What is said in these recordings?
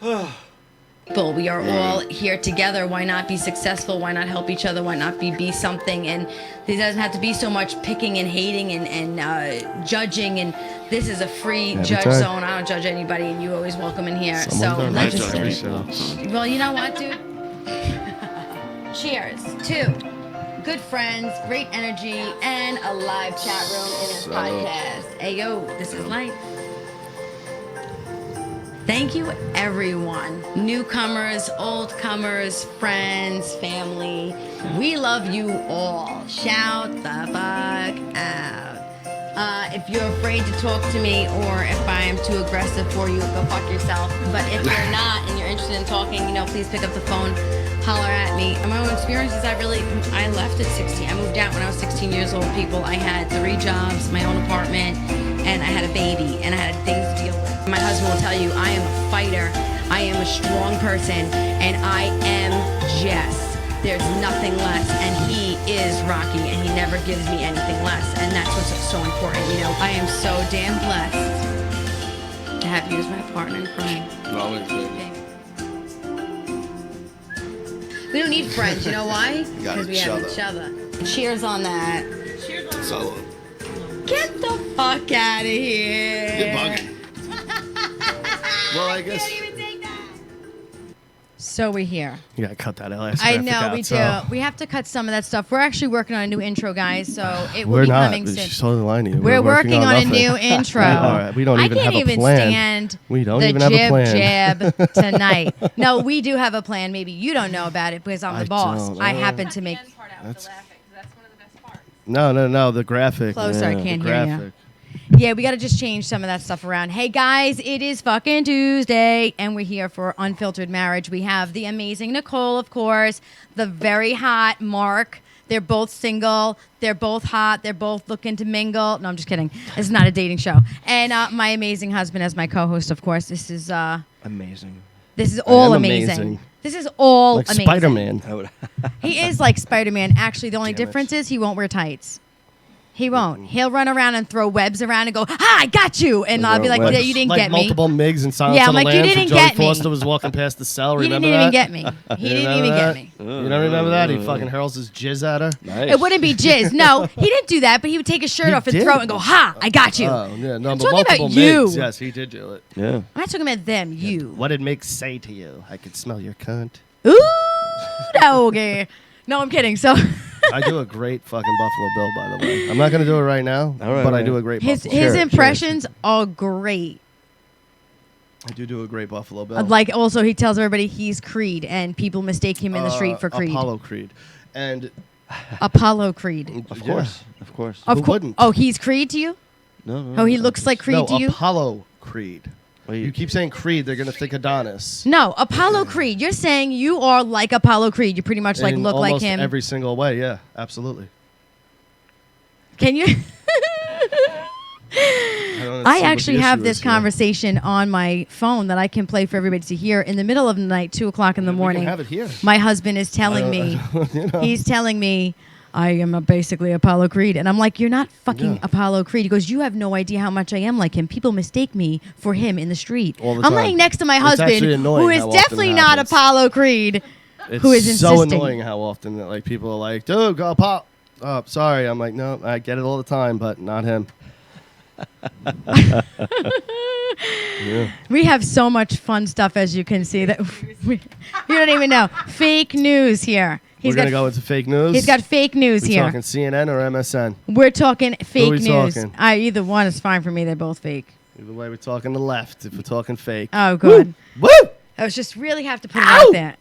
But we are all here together. Why not be successful? Why not help each other? Why not be something? And there doesn't have to be so much picking and hating and judging. And this is a free judge zone. I don't judge anybody, and you always welcome in here. Well, you know what, dude? Cheers to good friends, great energy, and a live chat room in this podcast. Hey, yo, this is life. Thank you, everyone. Newcomers, oldcomers, friends, family. We love you all. Shout the fuck out. If you're afraid to talk to me or if I am too aggressive for you, go fuck yourself. But if you're not and you're interested in talking, please pick up the phone, holler at me. And my own experiences, I left at 16. I moved out when I was 16 years old, people. I had 3 jobs, my own apartment, and I had a baby, and I had things to deal with. My husband will tell you, I am a fighter, I am a strong person, and I am Jess. There's nothing less, and he is Rocky, and he never gives me anything less, and that's what's so important, I am so damn blessed to have you as my partner in crime. We don't need friends, you know why? Because we have each other. Cheers on that. Cheers on Salud. Get the fuck out of here. Get bugging. Well, I guess. So we're here. You gotta cut that last I know, we do. We have to cut some of that stuff. We're actually working on a new intro, guys, so it will be coming soon. She's totally lying to you. We're working on a new intro. All right, we don't even have a plan. I can't even stand the jib tonight. No, we do have a plan. Maybe you don't know about it because I'm the boss. I happen to make... That's one of the best parts. No, the graphic. Closer, I can't hear you. Yeah, we got to just change some of that stuff around. Hey, guys, it is fucking Tuesday, and we're here for Unfiltered Marriage. We have the amazing Nicole, of course, the very hot Mark. They're both single. They're both hot. They're both looking to mingle. No, I'm just kidding. This is not a dating show. And my amazing husband as my co-host, of course. This is... amazing. This is all amazing. This is all like amazing. Spider-Man. He is like Spider-Man. Actually, the only difference is he won't wear tights. He won't. He'll run around and throw webs around and go, I got you. And I'll be like, yeah, you didn't get me. Like multiple MIGs and Silence on the Lambs. You didn't get me. Jodie Foster was walking past the cell. Remember that? He didn't even get me. He didn't even get me. You don't remember that? He fucking hurls his jizz at her. Nice. It wouldn't be jizz. No, he didn't do that, but he would take his shirt off and throw it and go, ha, I got you. Oh, yeah. No, I'm but talking multiple about you. MIGs. Yes, he did do it. Yeah. I'm not talking about them, you. What did Mick say to you? I could smell your cunt. Ooh, no, okay. No, I'm kidding. So... I do a great fucking Buffalo Bill, by the way. I'm not going to do it right now, but I do a great Buffalo Bill. His impressions are great. I do a great Buffalo Bill. Like, also, he tells everybody he's Creed, and people mistake him in the street for Creed. Apollo Creed. And Apollo Creed. Of course. Of course. Who wouldn't? Oh, he's Creed to you? No. Oh, he looks like Creed to you? Apollo Creed. You keep saying Creed, they're going to think Adonis. No, Apollo Creed. You're saying you are like Apollo Creed. You pretty much look like him. Every single way, yeah, absolutely. Can you? I actually have this conversation on my phone that I can play for everybody to hear in the middle of the night, 2:00 in the morning. We can have it here. My husband is telling me, he's telling me, I am basically Apollo Creed. And I'm like, you're not fucking Apollo Creed. He goes, you have no idea how much I am like him. People mistake me for him in the street. I'm laying next to my husband, who is definitely not Apollo Creed, who is insisting. It's so annoying how often that people are like, dude, go pop. Oh, sorry. I'm like, no, I get it all the time, but not him. We have so much fun stuff, as you can see, that you don't even know. Fake news here. We're going to go into fake news? He's got fake news here. We're talking CNN or MSN? We're talking fake news. Talking? Either one is fine for me. They're both fake. Either way, we're talking the left if we're talking fake. Oh, good. Woo! I was just really have to put it out there.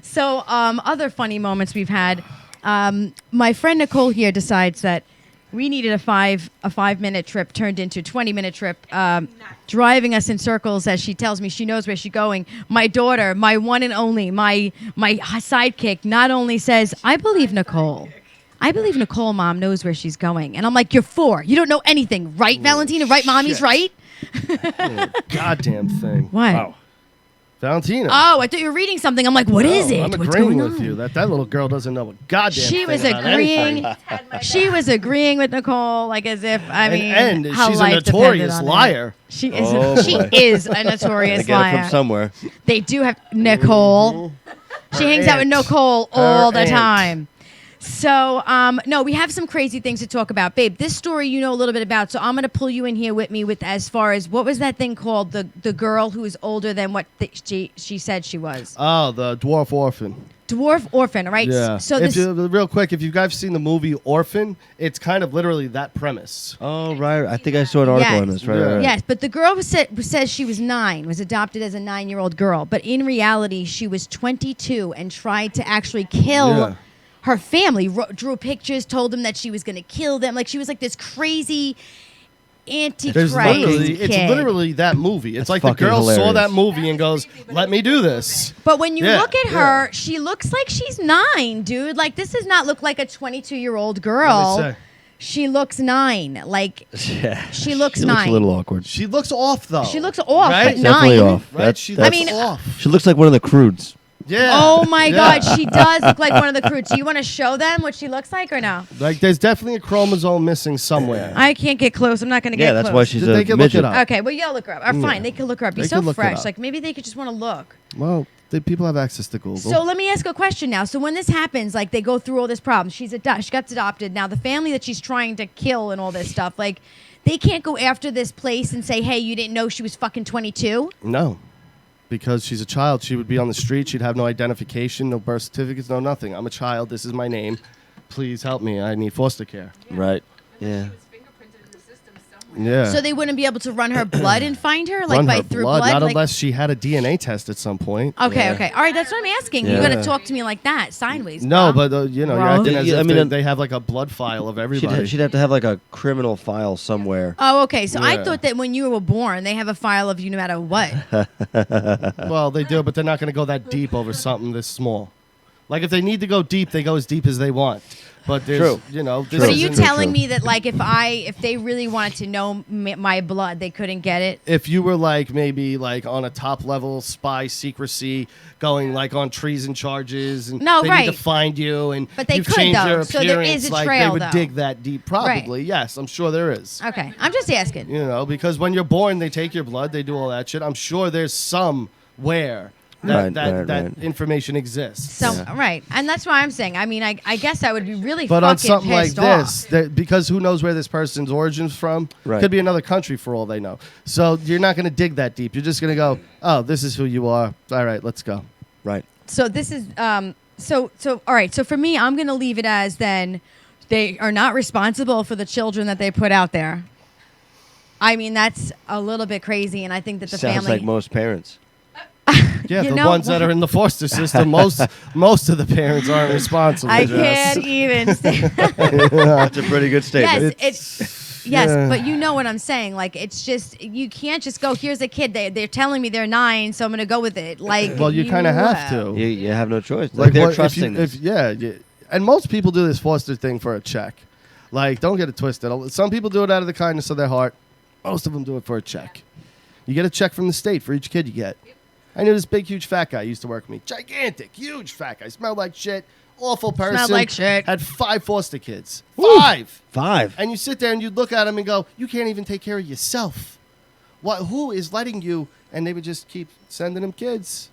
So, other funny moments we've had. My friend Nicole here decides that we needed a 5-minute trip turned into a 20-minute trip, driving us in circles as she tells me she knows where she's going. My daughter, my one and only, my sidekick, not only says, I believe Nicole. I believe Nicole, Mom, knows where she's going. And I'm like, you're 4. You don't know anything. Right, Valentina? Right, Mommy's right? Goddamn thing. What? Wow. Valentina. Oh, I thought you were reading something. I'm like, what is it? I'm What's agreeing going with on? you that little girl doesn't know a goddamn She thing was about agreeing. anything. She was agreeing with Nicole, like as if And how she's a life depended notorious on it. liar. She is. Oh, She boy. is a Gotta notorious get it liar. from somewhere. They do have Nicole. She Her hangs out with aunt. Nicole all Her the aunt. time. So, no, we have some crazy things to talk about, babe. This story you know a little bit about, so I'm gonna pull you in here with me with as far as what was that thing called? The girl who is older than what she said she was. Oh, the dwarf orphan. Dwarf orphan, right? Yeah. So if this. real quick, if you guys seen the movie Orphan, it's kind of literally that premise. Oh, right. I think I saw an article on Yes. this. Right, Yeah. right, right. Yes, but the girl says she was 9, was adopted as a 9-year-old girl. But in reality, she was 22 and tried to actually kill Yeah. her family. Drew pictures, told them that she was going to kill them. Like she was like this crazy There's antichrist literally, kid. it's literally that movie. It's That's like the fucking girl saw hilarious. that movie and goes, "Let me do this." But when you Yeah, look at yeah. her, she looks like she's 9, dude. Like this does not look like a 22-year-old girl. Let me say. She looks 9. Like Yeah. She looks She looks 9. a little awkward. She looks off though. she looks off, Right? but Definitely 9. off. Right? That's- She that's- looks I mean, off. She looks like one of the Crudes. Yeah. Oh my Yeah. God, she does look like one of the crew. Do you want to show them what she looks like or no? Like there's definitely a chromosome missing somewhere. I can't get close. I'm not going to Yeah, get that's close. why she's They a can look midget. it up. Okay, well, y'all look her up. Or fine, they can look her up. You're They so can look it fresh. up. Like maybe they could just want to look. Well, people have access to Google. So let me ask a question now. So when this happens, like they go through all this problem. She gets adopted. Now the family that she's trying to kill and all this stuff, like they can't go after this place and say, "Hey, you didn't know she was fucking 22." No. Because she's a child, she would be on the street. She'd have no identification, no birth certificates, no nothing. I'm a child. This is my name. Please help me. I need foster care. Right. Yeah. Yeah. So they wouldn't be able to run her blood and find her, like Run by her through blood, not like, unless she had a DNA test at some point. Okay, Yeah. okay. All right, that's what I'm asking. Yeah. You got to talk to me like that, sideways. No, bro. but you're Bro. acting as Yeah, I if mean, they have like a blood file of everybody. She'd have to have like a criminal file somewhere. Oh, okay. So I Yeah. thought that when you were born, they have a file of you no matter what. Well, they do, but they're not going to go that deep over something this small. Like if they need to go deep, they go as deep as they want. But there's, True. this But are you isn't- telling me that, like, if they really wanted to know my blood, they couldn't get it? if you were like maybe like on a top level spy secrecy, going like on treason charges, and No, they right. need to find you, and But they you've could, changed though. your So there appearance, is a like trail, they would though. dig that deep. Probably, yes, I'm sure there is. Okay, I'm just asking. You know, because when you're born, they take your blood, they do all that shit. I'm sure there's somewhere that Right. information exists. So Yeah. right, and that's why I'm saying. I mean, I guess I would be really But fucking on something like pissed off. this, because who knows where this person's origin's from? Right. Could be another country for all they know. So you're not going to dig that deep. You're just going to go, oh, this is who you are. All right, let's go. Right. So this is so all right. So for me, I'm gonna leave it as then they are not responsible for the children that they put out there. I mean, that's a little bit crazy, and I think that the Sounds family. like most parents. Yeah, You the know, ones that are in the foster system, most of the parents aren't responsible. I Jess. can't even. Say, That's a pretty good statement. yes, yes, yeah. but you know what I'm saying. Like, it's just you can't just go. Here's a kid. They're telling me they're 9, so I'm gonna go with it. Like, Well, you kind of have to. You have no choice. Like they're what- trusting this. And most people do this foster thing for a check. Like, don't get it twisted. Some people do it out of the kindness of their heart. Most of them do it for a check. You get a check from the state for each kid you get. I knew this big, huge fat guy used to work with me. Gigantic, huge fat guy. Smelled like shit. Awful person. Smelled like shit. Had 5 foster kids. Woo. 5. 5. And you sit there and you look at him and go, you can't even take care of yourself. Who is letting you? And they would just keep sending him kids.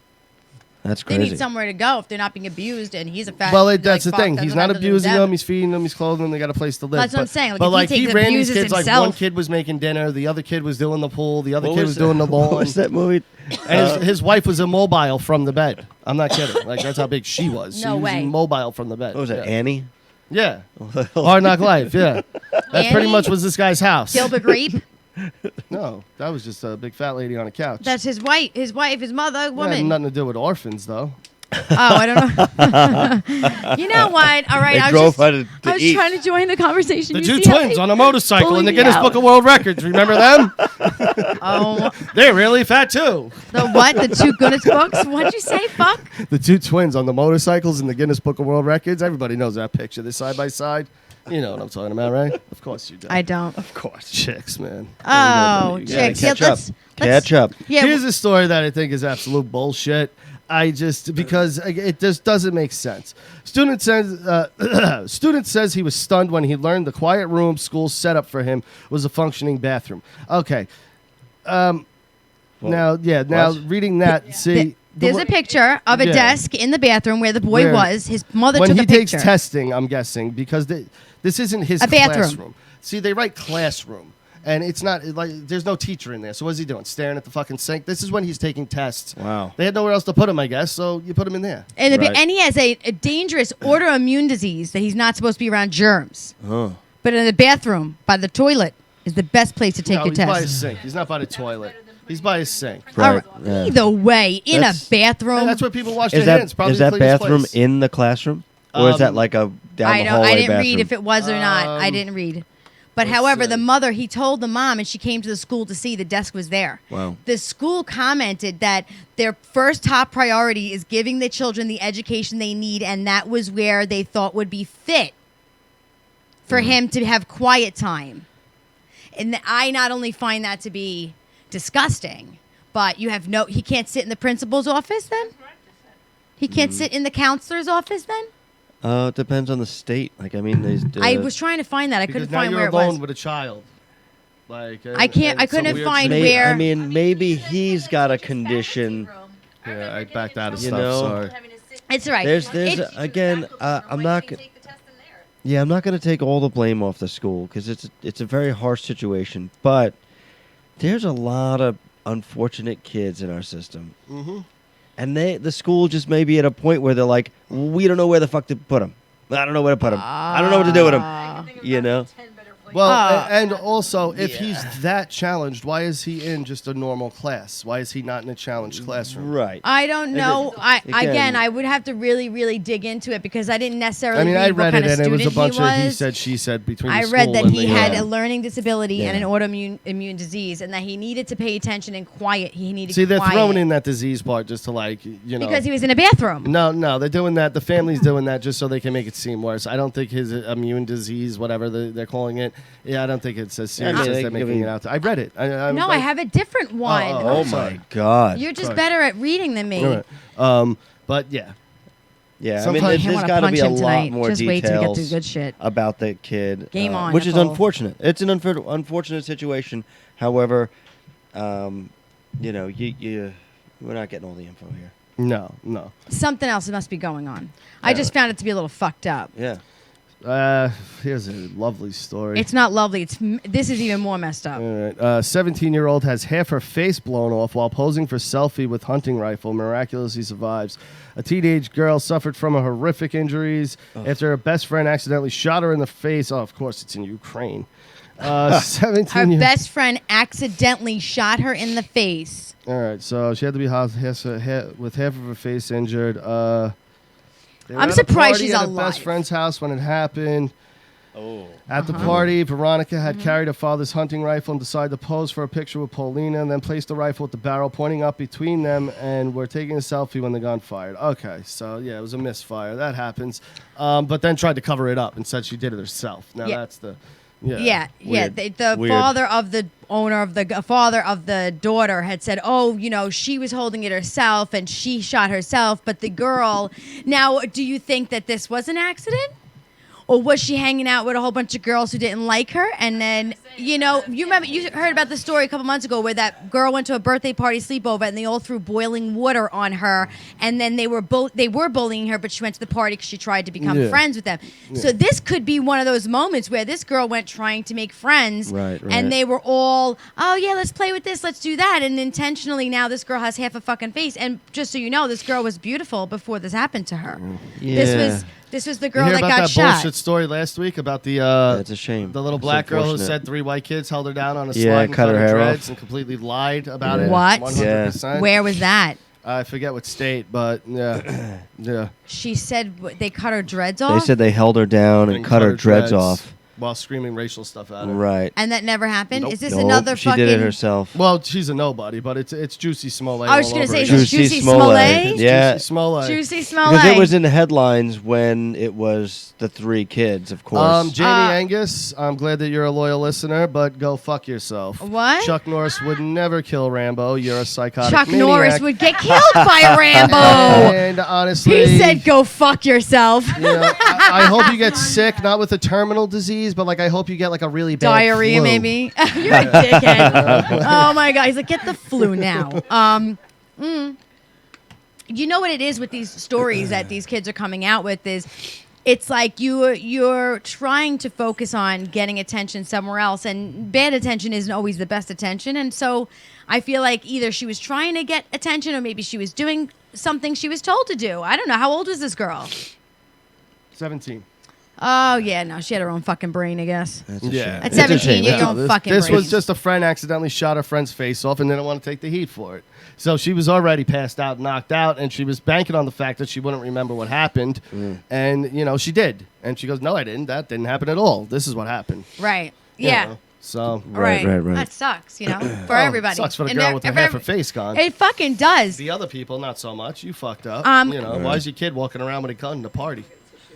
That's They crazy. need somewhere to go if they're not being abused, and he's a fat. Well, like, that's the fuck, thing. doesn't He's have not to do abusing that. them. He's feeding them. He's clothing them. They got a place to live. That's what I'm saying. Like, but if he like he takes ran these abuses kids. Like one himself- kid was making dinner. The other kid was doing the pool. The other What kid was was doing the What lawn. was that movie? And his wife was immobile from the bed. I'm not kidding. Like that's how big she was. No she was way. immobile from the bed. What was it? Yeah. Annie? Yeah. Hard Knock Life. Yeah. That pretty Annie? much was this guy's house. Gilbert Grape. No, that was just a big fat lady on a couch. That's his wife, his mother, That had woman. nothing to do with orphans, though. Oh, I don't know. You know what? All right, They I drove was, her just, to I was eat. trying to join the conversation. The You two see how twins they on a motorcycle in the bully Guinness out? Book of World Records. Remember them? Oh, They're really fat too. the what? The 2 Guinness books? What'd you say? Fuck. The two twins on the motorcycles in the Guinness Book of World Records. Everybody knows that picture. They're side by side. You know what I'm talking about, right? Of course you do. I don't. Of course. Chicks, man. Oh, You gotta chicks. catch Yeah, up. Catch up. Yeah, Here's a story that I think is absolute bullshit. Because it just doesn't make sense. Student says he was stunned when he learned the quiet room school set up for him was a functioning bathroom. Okay. Now reading that, see. there's a picture of a Yeah. desk in the bathroom where the boy Where- was. His mother when took he a picture. takes testing, I'm guessing, because this isn't his A bathroom. classroom. See, they write classroom. And it's not like there's no teacher in there. So what's he doing? Staring at the fucking sink? This is when he's taking tests. Wow. They had nowhere else to put him, I guess. So you put him in there. And, Right. and he has a dangerous autoimmune disease that he's not supposed to be around germs. Huh. But in the bathroom, by the toilet, is the best place to take No, your he's by his test. sink. He's not by the toilet. He's by his sink. Right. Or Yeah. either way, in That's- a bathroom. And that's where people wash Is their that hands. Probably is the that cleanest bathroom place. in the classroom, or is that like a down I the don't. hallway I didn't bathroom? read if it was or not. I didn't read. But let's however, see. the mother, he told the mom, and she came to the school to see the desk was there. Wow. The school commented that their first top priority is giving the children the education they need, and that was where they thought would be fit for him to have quiet time. And I not only find that to be disgusting, but he can't sit in the principal's office then? He can't sit in the counselor's office then? It depends on the state. Like, I mean, I was trying to find that. I Because couldn't now find you're where it alone was. with a child. Like I can't- I it's a couldn't weird find situation. where- I mean, maybe he's got a condition. Yeah, I backed out of You stuff. know? Sorry. It's all right. There's It's- again. I'm not. Yeah, I'm not going to take all the blame off the school because it's a very harsh situation. But there's a lot of unfortunate kids in our system, and the school just may be at a point where they're like, we don't know where the fuck to put them. I don't know where to put them. I don't know what to do with them. You know. Well, Oh. and also, if he's that challenged, why is he in just a normal class? Why is he not in a challenged classroom? Right. I don't know. Again- Again, I would have to really, really dig into it because I didn't necessarily I mean, read I what read kind it, of and it was a student bunch of he was. said, she said between the I school read that and he the, had a learning disability and an Yeah. autoimmune immune disease, and that he needed to pay attention and quiet. He needed See, they're quiet throwing in that disease part just to because he was in a bathroom. No, they're doing that. The family's doing that just so they can make it seem worse. I don't think his immune disease, whatever they're calling it, I don't think it's as serious I mean, as they they're give making you- it out. I read it. No, I have a different one. Oh sorry. my God. You're just Sorry. better at reading than me. All right. But yeah, Yeah, I mean, Sometimes- there's, I there's want to got to punch be a him lot tonight. more Just wait till we get details through good shit. about the kid. Game on, which is Nicole. unfortunate. It's an unfortunate situation. However, we're not getting all the info here. no. Something else must be going on. I just found it to be a little fucked up. Yeah. Here's a lovely story. It's not lovely. This is even more messed up. All right. 17-year-old has half her face blown off while posing for selfie with hunting rifle. Miraculously survives. A teenage girl suffered from horrific injuries after her best friend accidentally shot her in the face. Oh, of course, it's in Ukraine. 17 Her year- best friend accidentally shot her in the face. All right, so she had to be with half of her face injured. They were I'm at a surprised party she's at alive. a best friend's house when it happened. Oh. At Uh-huh. the party, Veronica had Mm-hmm. carried her father's hunting rifle and decided to pose for a picture with Paulina and then placed the rifle with the barrel pointing up between them and were taking a selfie when the gun fired. Okay, so yeah, it was a misfire. That happens. But then tried to cover it up and said she did it herself. Now Yeah. that's the... Yeah. Weird. The Weird. father of the owner of the father of the daughter had said, "Oh, she was holding it herself and she shot herself." But the girl, now, do you think that this was an accident? Or was she hanging out with a whole bunch of girls who didn't like her? And then, you heard about the story a couple months ago where that girl went to a birthday party sleepover and they all threw boiling water on her. And then they were bullying her, but she went to the party because she tried to become friends with them. So this could be one of those moments where this girl went trying to make friends. Right. And they were all, oh, yeah, let's play with this, let's do that. And intentionally now this girl has half a fucking face. And just so you know, this girl was beautiful before this happened to her. Yeah. This was the You girl hear that about got that shot. bullshit story last week about the That's a shame. the little It's black girl who unfortunate. said 3 white kids held her down on a Yeah, slide and cut her hair dreads off. and completely lied about Yeah. it. What? 100%. Where was that? I forget what state, but yeah. She said they cut her dreads They off. said they held her down and cut her dreads off. while screaming racial stuff at her. Right. And that never happened. Nope. Is this Nope, another she fucking? did it herself. Well, she's a nobody, but it's Juicy Smollett. I was all gonna over say, again. is this Juicy Smollett? Yeah. Juicy Smollett. Juicy Smollett. Because it was in the headlines when it was the 3 kids, of course. Jamie Angus, I'm glad that you're a loyal listener, but go fuck yourself. What? Chuck Norris would never kill Rambo. You're a psychotic Chuck maniac. Norris would get killed by a Rambo. And honestly, He said, "Go fuck yourself." you know, I hope you get sick, not with a terminal disease, but like I hope you get like a really bad Diarrhea, flu. maybe. You're a dickhead. Oh my god, he's like, get the flu now. You know what it is with these stories that these kids are coming out with is, it's like you're trying to focus on getting attention somewhere else, and bad attention isn't always the best attention. And so I feel like either she was trying to get attention, or maybe she was doing something she was told to do. I don't know. How old was this girl? 17. Oh yeah, no, she had her own fucking brain, I guess. That's a Yeah. shame. At It's a 17, shame. you Yeah. don't fucking This brain. was just a friend accidentally shot her friend's face off and didn't want to take the heat for it. So she was already passed out, knocked out, and she was banking on the fact that she wouldn't remember what happened. And, you know, she did. And she goes, no, I didn't. That didn't happen at all. This is what happened. Right. You Yeah. know? So Right. That sucks, you know, for everybody. sucks for the And girl they're- with her if half every- her face gone. It fucking does. The other people, not so much. You fucked up. You know, Right. why is your kid walking around with a gun in the party?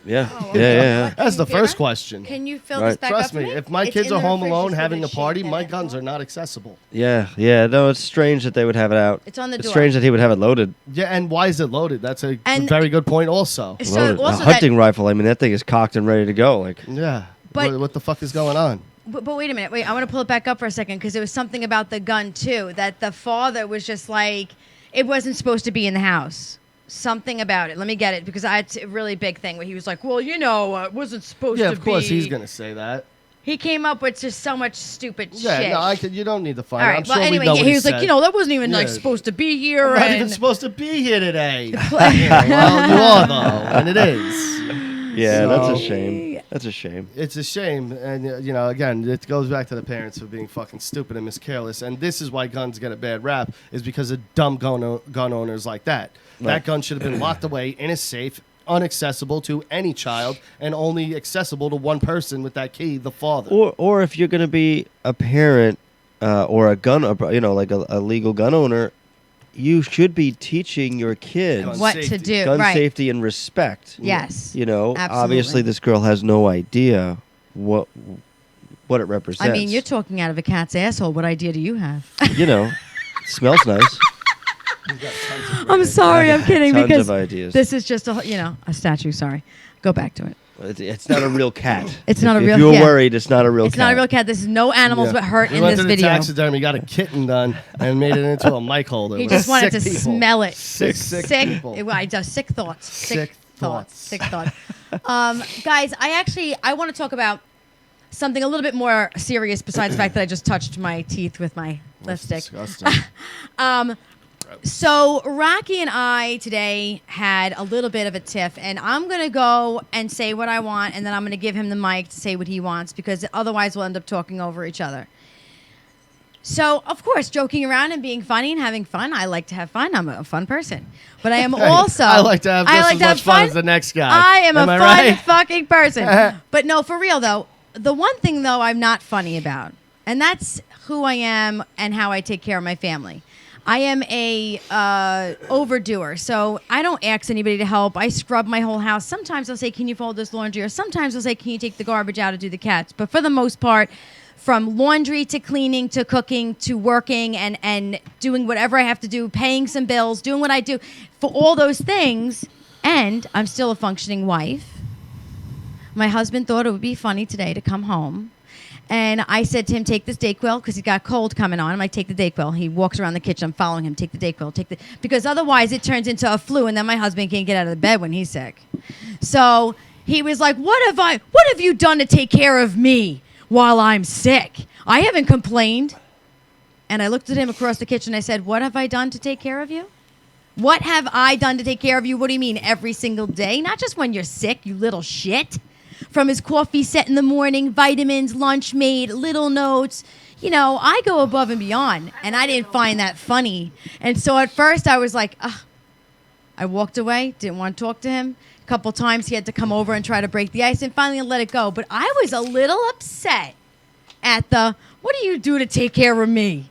Yeah. Oh, Yeah. That's the Can you first feel question. Can you fill Right. this back Trust up for me, me? if my It's kids in are the home fridge alone just for having the a party, shit my that guns I are not accessible. Yeah. No, it's strange that they would have it out. It's on the door. strange that he would have it loaded. Yeah, and why is it loaded? That's a And- very good point also. So Loaded. also A hunting rifle. I mean, that thing is cocked and ready to go. Like, Yeah. But- what the fuck is going on? But wait a minute. Wait, I want to pull it back up for a second because there was something about the gun too that the father was just like, it wasn't supposed to be in the house. Something about it. Let me get it because it's a really big thing where he was like, well, you know, it wasn't supposed Yeah, to of course be. he's gonna say that. He came up with just so much stupid Yeah, shit. no, you don't need to find All out. right. I'm sure Well, anyway, we know yeah, what he was like, said. you know, that wasn't even like Yeah. supposed to be here. I'm not and even supposed to be here today. Well, you are though, and it is. yeah, So- that's a shame. That's a shame. It's a shame, and you know, again, it goes back to the parents for being fucking stupid and miscareless, and this is why guns get a bad rap, is because of dumb gun owners like that. That Right. gun should have been locked away in a safe, unaccessible to any child, and only accessible to one person with that key, the father. Or if you're going to be a parent or a gun, like a legal gun owner, you should be teaching your kids Gun what safety. to do. gun right. safety and respect. Yes. You know, Absolutely. obviously this girl has no idea what it represents. I mean, you're talking out of a cat's asshole. What idea do you have? You know, smells nice. I'm sorry, I'm kidding Tons because of ideas. this is just a statue. Sorry, go back to it. It's not a real cat. It's not a If real- you're yeah. worried, it's not a real It's cat. not a real cat. This is no animals Yeah. were hurt We in went this to the video. taxidermy, got a kitten done, and made it into a mic holder. He with just wanted sick to people. smell it. Sick people. I just sick thoughts. Sick thoughts. Sick thoughts. Guys, I want to talk about something a little bit more serious besides the fact that I just touched my teeth with my lipstick. Disgusting. So Rocky and I today had a little bit of a tiff, and I'm going to go and say what I want, and then I'm going to give him the mic to say what he wants, because otherwise we'll end up talking over each other. So, of course, joking around and being funny and having fun. I like to have fun. I'm a fun person. But I am also... I like to have just as much fun as the next guy. I am a I fun right? fucking person. But no, for real, though, the one thing, though, I'm not funny about, and that's who I am and how I take care of my family. I am a overdoer, so I don't ask anybody to help. I scrub my whole house. Sometimes I'll say, can you fold this laundry? Or sometimes I'll say, can you take the garbage out and do the cats? But for the most part, from laundry to cleaning to cooking to working and doing whatever I have to do, paying some bills, doing what I do, for all those things, and I'm still a functioning wife. My husband thought it would be funny today to come home. And I said to him, take this Dayquil, because he's got cold coming on. I'm like, take the Dayquil. He walks around the kitchen. I'm following him. Take the Dayquil. Because otherwise it turns into a flu, and then my husband can't get out of the bed when he's sick. So he was like, what have you done to take care of me while I'm sick? I haven't complained. And I looked at him across the kitchen. I said, what have I done to take care of you? What have I done to take care of you? What do you mean, every single day? Not just when you're sick, you little shit. From his coffee set in the morning, vitamins, lunch made, little notes. You know, I go above and beyond, and I didn't find that funny. And so at first I was like, ugh. I walked away, didn't want to talk to him. couple times he had to come over and try to break the ice, and finally let it go. But I was a little upset at the, what do you do to take care of me?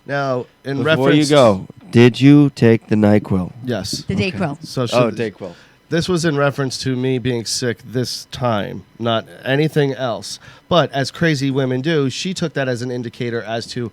Now, in Before reference, you go, did you take the NyQuil? yes. The Dayquil. So Dayquil. this was in reference to me being sick this time, not anything else. But as crazy women do, she took that as an indicator as to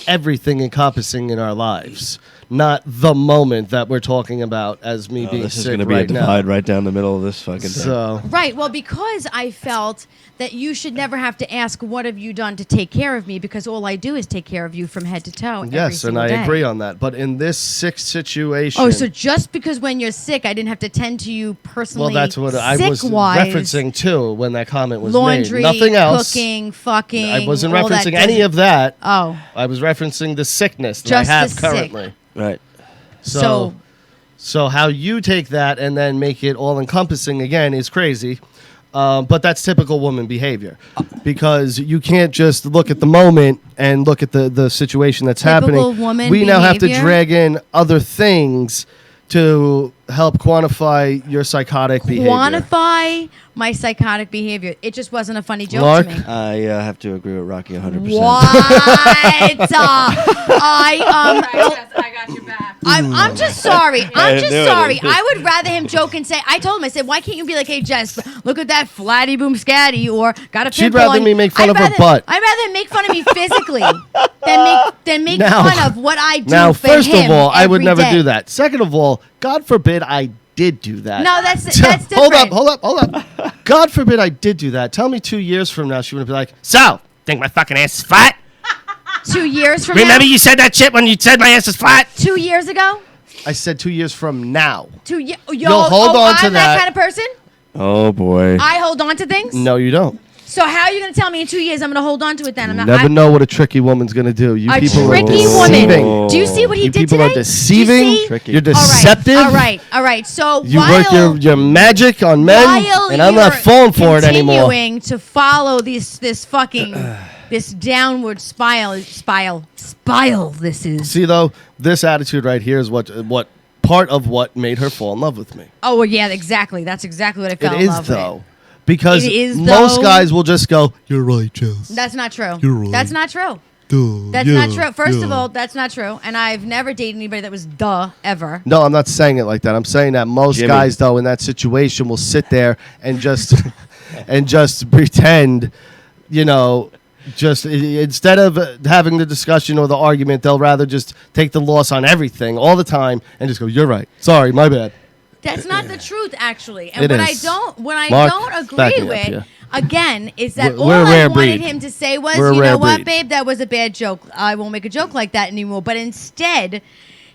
everything encompassing in our lives, not the moment that we're talking about as me being This is sick going to be right a now. divide right down the middle of this fucking thing. So Right. Well, because I felt that you should never have to ask, what have you done to take care of me? Because all I do is take care of you from head to toe. Every yes, and single I day. agree on that. But in this sick situation, Oh, so just because when you're sick, I didn't have to tend to you personally. well, that's what I was sick-wise, referencing too when that comment was laundry, made. Nothing else. cooking, fucking. I wasn't all that referencing any of that. Oh, I was referencing the sickness that Just I have the sick. currently. Right. So how you take that and then make it all encompassing again is crazy. But that's typical woman behavior, because you can't just look at the moment and look at the situation that's Typical happening. woman We now have to behavior? drag in other things to help quantify your psychotic behavior. quantify my psychotic behavior. It just wasn't a funny joke Lark? to me. I have to agree with Rocky 100%. What? I got your back. I'm just sorry. I'm I just knew it. sorry. I would rather him joke and say, I told him, I said, why can't you be like, hey, Jess, look at that flatty boom scatty, or got a She'd pimple rather on me make fun of her butt. I'd rather him make fun of me physically than make Now- fun of what I do Now, for first him of all, I would every never day. do that. Second of all, God forbid I did do that. No, that's different. Hold up. God forbid I did do that. Tell me 2 years from now she would be like, so, think my fucking ass is flat? 2 years from Remember now? you said that shit when you said my ass is flat? 2 years ago? I said 2 years from now. You'll hold on to I'm that. kind of person? Oh, boy. I hold on to things? No, you don't. So how are you going to tell me in 2 years I'm going to hold on to it then? I'm not. Never know what a tricky woman's going to do. You A people tricky are woman. deceiving. Do you see what he You did people today? are deceiving. Do you see? Tricky. You're deceptive. All right. So You while, work your magic on men, while and I'm not you're falling for it anymore. continuing to follow this fucking this downward spiral. This is. See, though, this attitude right here is what part of what made her fall in love with me. Oh well, yeah, exactly. That's exactly what I fell It in is, love though. with. Because It is, most though. guys will just go, "You're right, Jess." That's not true. You're right. That's not true. Duh, That's yeah, not true. First of yeah. all, that's not true. And I've never dated anybody that was ever. No, I'm not saying it like that. I'm saying that most Jimmy. guys, though, in that situation, will sit there and just and just pretend, just instead of having the discussion or the argument, they'll rather just take the loss on everything all the time and just go, "You're right. Sorry, my bad." That's not the truth, actually. And It what is. I Mark, don't back agree me up with, here. again, is that We're all a I rare wanted breed. him to say was, We're a you rare know what, breed. babe, that was a bad joke. I won't make a joke like that anymore. But instead,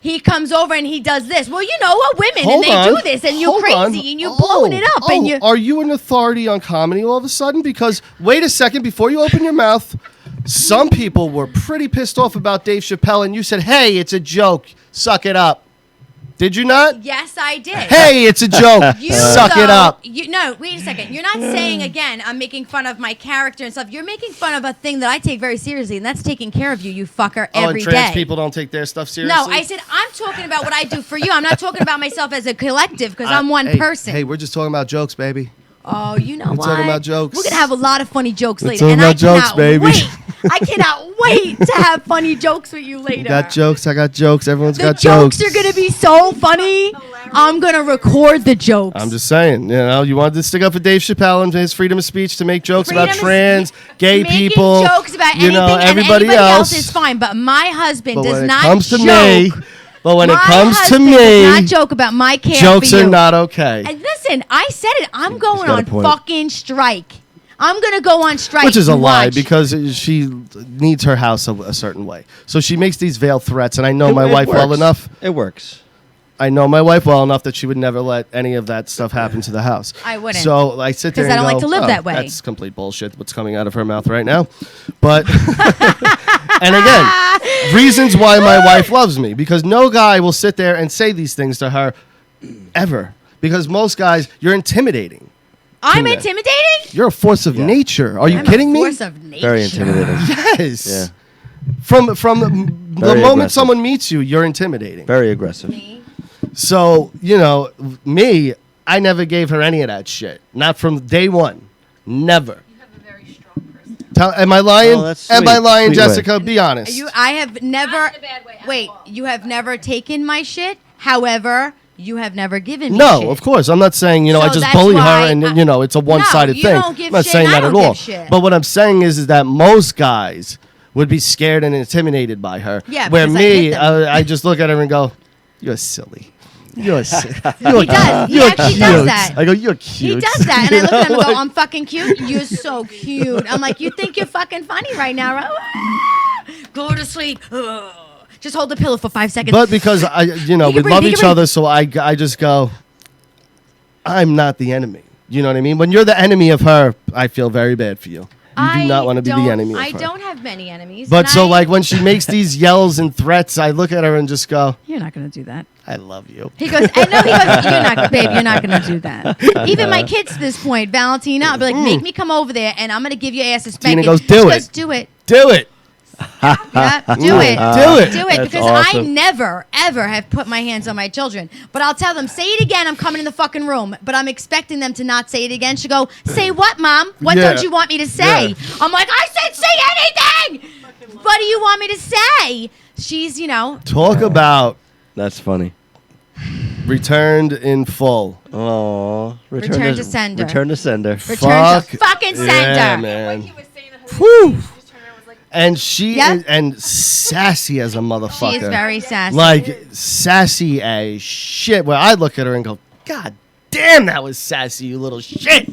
he comes over and he does this. Well, you know what, women, Hold and they on. do this, and you're Hold crazy, on. and you're blowing it up, and you. Are you an authority on comedy all of a sudden? Because wait a second, before you open your mouth, some people were pretty pissed off about Dave Chappelle, and you said, "Hey, it's a joke. Suck it up." Did you not? Yes, I did. Hey, it's a joke. You, Suck it though, up. No, wait a second. You're not saying, again, I'm making fun of my character and stuff. You're making fun of a thing that I take very seriously, and that's taking care of you, you fucker, Oh, every and trans day. people don't take their stuff seriously? No, I said I'm talking about what I do for you. I'm not talking about myself as a collective because I'm one Hey, person. Hey, we're just talking about jokes, baby. Oh, you know We're what? talking about jokes. We're gonna have a lot of funny jokes We're later, talking and I about jokes, cannot baby. wait. I cannot wait to have funny jokes with you later. You got jokes. I got jokes. Everyone's The got jokes jokes. are gonna be so funny. I'm gonna record the jokes. I'm just saying, you wanted to stick up for Dave Chappelle and his freedom of speech to make jokes about Freedom of trans, gay Making people, jokes about anything everybody and anybody else is fine, but my husband But does when it not comes to joke. me, but when it My comes to husband does not me, joke about my care jokes for you. are not okay. And listen, I said it. I'm going got a on point. fucking strike. I'm gonna go on strike. Which is a You lie watch. because she needs her house a certain way. So she makes these veiled threats, and I know my It wife well works. enough. It works. I know my wife well enough that she would never let any of that stuff happen to the house. I wouldn't. So I sit there 'Cause I and don't like go, to live "Oh, that way." That's complete bullshit. What's coming out of her mouth right now? But and again, reasons why my wife loves me, because no guy will sit there and say these things to her ever. Because most guys, you're intimidating. I'm Tina. intimidating. You're a force of Yeah. nature. Are you I'm kidding a me? force of nature. Very intimidating. Yes. Yeah. From the moment aggressive. someone meets you, you're intimidating. Very aggressive. So, me, I never gave her any of that shit. Not from day one. Never. You have a very strong personality. Am I lying? Oh, that's Am I sweet. lying, Sweet way. Jessica? Be honest. I have never. Not in a bad way at Wait, all. you have never taken my shit. However, you have never given me No, shit. of course. I'm not saying, I So just that's bully why her and, it's a one-sided you thing. don't give I'm not shit saying and I that at don't give all. shit. But what I'm saying is that most guys would be scared and intimidated by her. Yeah, Where because I me, hit them. I just look at her and go, you're silly. You're silly. He does. He actually does that. I go, you're He cute. does that, and I look at him and go, Like- "I'm fucking cute. You're so cute." I'm like, "You think you're fucking funny right now, right? Ah, go to sleep. Ugh. Just hold the pillow for 5 seconds." But because we can love breathe, he each can other, so I just go, I'm not the enemy. You know what I mean? When you're the enemy of her, I feel very bad for you. You do not want to be the enemy of her. I don't have many enemies. But and so, I- like, when she makes these yells and threats, I look at her and just go, you're not gonna do that. I love you. He goes, "No, he goes, you're not, babe. You're not gonna do that." Even my kids to this point, Valentina, I'll be like, "Make me come over there, and I'm gonna give your ass a spanking." Tina goes, She "Do goes, it. do it. Do it. Yeah, do it. Do it. Do it, That's because I awesome. never, ever have put my hands on my children. But I'll tell them, say it again, I'm coming in the fucking room. But I'm expecting them to not say it again. She go, say what, Mom? What Yeah. don't you want me to say? Yeah. I'm like, I said say anything! What do you want me to say? She's, Talk about That's funny. returned in full. Oh, Return to sender. Return to sender. Return Fuck. to fucking sender. Yeah, Like man. he was saying that Whew. she just turned around and was like, And she Yeah. and sassy as a motherfucker. She is very sassy. Like sassy as shit. Where I look at her and go, God damn, that was sassy, you little shit.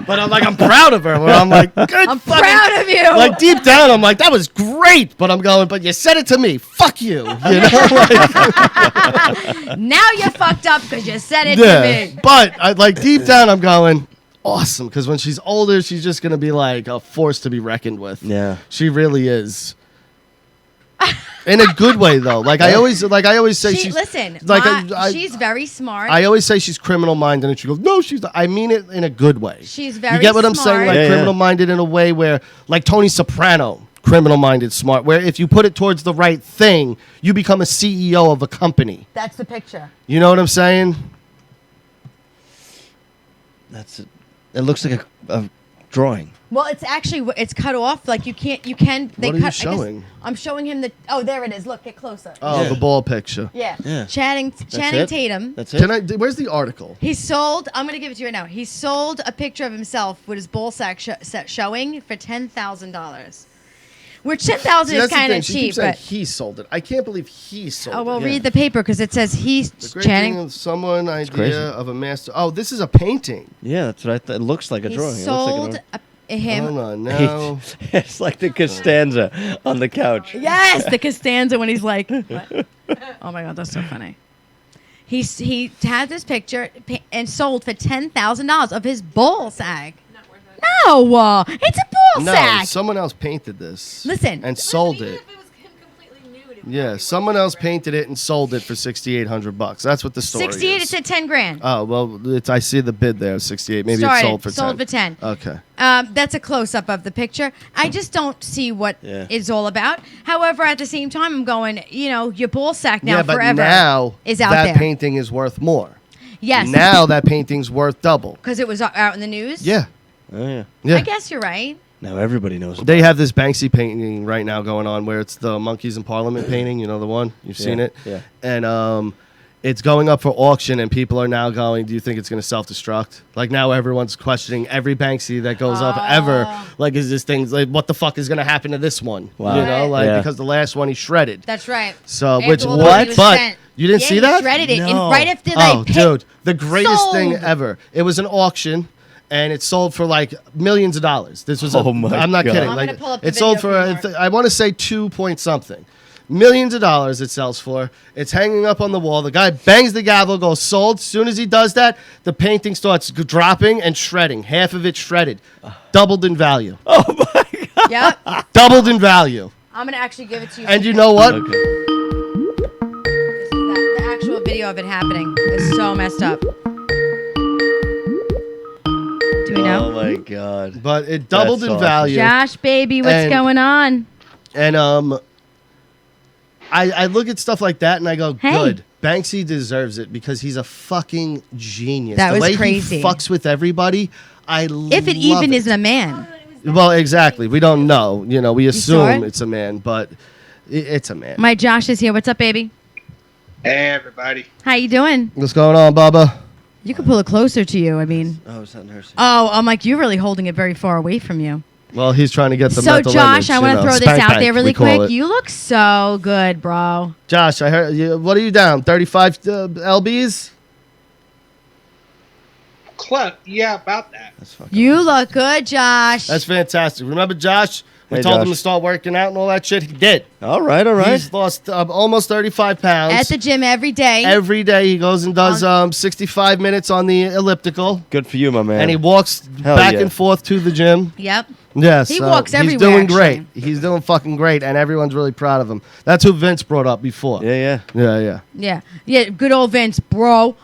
But I'm proud of her. Where I'm like, good. I'm fucking- proud of you. Like deep down, I'm like, that was great. But I'm going, but you said it to me. Fuck you. You know. Now you're fucked up because you said it Yeah. to me. But like deep down, I'm going, awesome. Because when she's older, she's just gonna be like a force to be reckoned with. Yeah. She really is. In a good way, though. Like I always say, she's she's very smart. I always say she's criminal minded, and she goes, "No, she's not." I mean it in a good way. She's very You get what I'm saying? smart. Like Yeah, yeah. criminal minded in a way where, like Tony Soprano, criminal minded, smart. Where if you put it towards the right thing, you become a CEO of a company. That's the picture. You know what I'm saying? That's it. It looks like a drawing. Well, it's cut off. Like you can. They What are cut. you I guess- showing? I'm showing him the. Oh, there it is. Look, get closer. Oh, Yeah. the ball picture. Yeah. Yeah. Channing it? Tatum. That's it. Can I? Where's the article? He sold. I'm gonna give it to you right now. He sold a picture of himself with his ball sack showing for $10,000, which 10,000 See, is that's the kind thing. of She cheap. keeps saying But he sold it. I can't believe he sold oh well, it. Yeah. read the paper because it says The great Channing. thing of someone idea crazy. of a master. Oh, this is a painting. Yeah, that's what I thought. It looks like a He drawing. It sold looks like him. Hold on now. it's like the Costanza on the couch. Yes, the Costanza when he's like, what? Oh my god, that's so funny. He had this picture and sold for $10,000 of his ball sack. not worth it. No, it's a ball No, sack. someone else painted this. Listen. And sold Even it. if it was him completely nude, it would Yeah, probably someone look else different. painted it and sold it for $6,800. That's what the story 68. It is. said 10 grand. Oh well, I see the bid there, 68. Maybe Started, it sold for 10. sold for 10. Okay. That's a close up of the picture. I just don't see what Yeah. it's all about. However, at the same time, I'm going. Your ball sack now yeah, but forever now is out that there. painting is worth more. Yes. Now that painting's worth double. because it was out in the news. Yeah. Oh yeah. Yeah. I guess you're right. Now everybody knows. They about have this Banksy painting right now going on where it's the Monkeys in Parliament painting. You know the one? You've seen Yeah, it? yeah. And it's going up for auction, and people are now going, do you think it's going to self-destruct? Like, now everyone's questioning every Banksy that goes up ever. Like, is this thing, like, what the fuck is going to happen to this one? Wow. You know, like, Yeah. because the last one he shredded. That's right. So, After which, all the money was but, spent. you didn't Yeah, see he that? shredded it No. right after Oh, they dude, the greatest thing Sold. ever. It was an auction, and it sold for like millions of dollars. This was, Oh my I'm not God. kidding. I'm Like, gonna pull up the it sold video for, if you want. I want to say 2 point something. Millions of dollars it sells for. It's hanging up on the wall. The guy bangs the gavel, goes sold. As soon as he does that, the painting starts dropping and shredding. Half of it shredded. Doubled in value. Yep. Doubled in value. I'm gonna actually give it to you. And you know what? Okay. The actual video of it happening is so messed up. Do we know? Oh my god. But it doubled That's in awesome. value. Josh, baby, what's And- going on? And I look at stuff like that and I go, Hey. good. Banksy deserves it because he's a fucking genius. That the was way crazy. He fucks with everybody. I love If it even it. is a man. Well, exactly. We don't know. You know, we saw assume it? it's a man, but it's a man. My Josh is here. What's up, baby? Hey, everybody. How you doing? What's going on, Bubba? You can pull it closer to you. I mean, Oh, it's not in her seat. oh, I'm like, you're really holding it very far away from you. Well, he's trying to get the So, mental Josh, image, I you want to know, throw this spank out bank, there really we call quick. it. You look so good, bro. Josh, I heard you. What are you down? 35 lbs? Yeah, about that. That's fucking You look good, Josh. That's fantastic. Remember, Josh? We Hey, told him Josh. to start working out and all that shit. He did. All right. He's lost almost 35 pounds. At the gym every day. Every day he goes and does 65 minutes on the elliptical, Good for you, my man. and he walks Hell back yeah. and forth to the gym. Yep. Yes, He walks he's everywhere, doing actually. great. He's doing fucking great, and everyone's really proud of him. That's who Vince brought up before. Yeah. Yeah. Yeah. Good old Vince, bro.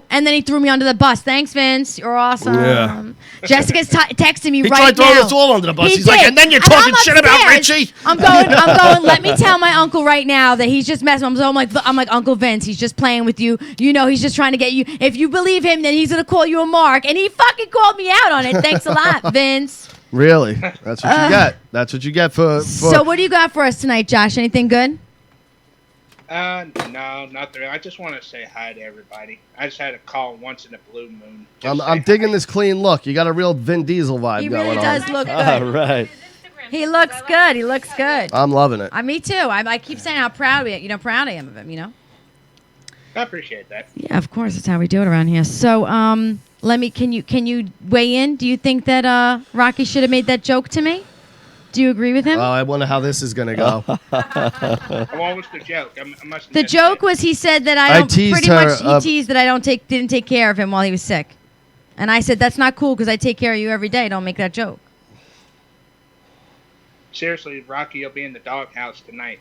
And then he threw me under the bus. Thanks, Vince. You're awesome. Yeah. Jessica's texting me He right tried throwing now. us all under the bus. He He's like, did. and then you're And talking I'm shit about upstairs. Richie. I'm going. Let me tell my uncle right now that he's just messing. I'm like, Uncle Vince, he's just playing with you. You know, he's just trying to get you. If you believe him, then he's gonna call you a mark. And he fucking called me out on it. Thanks a lot, Vince. Really? That's what you get. That's what you get for. So what do you got for us tonight, Josh? Anything good? No, not really. I just want to say hi to everybody. I just had a call once in a blue moon. Just I'm say digging hi. this clean look. You got a real Vin Diesel vibe He going really on. does look All good. right. He looks good. He looks good. I'm loving it. Me too. I keep saying how proud proud I am of him. You know. I appreciate that. Yeah, of course. That's how we do it around here. So, can you weigh in? Do you think that Rocky should have made that joke to me? Do you agree with him? I wonder how this is gonna go. What was the joke? I must have The missed joke it. was he said that I I don't teased pretty her, much he teased that I didn't take care of him while he was sick. And I said that's not cool because I take care of you every day. Don't make that joke. Seriously, Rocky, you'll be in the doghouse tonight.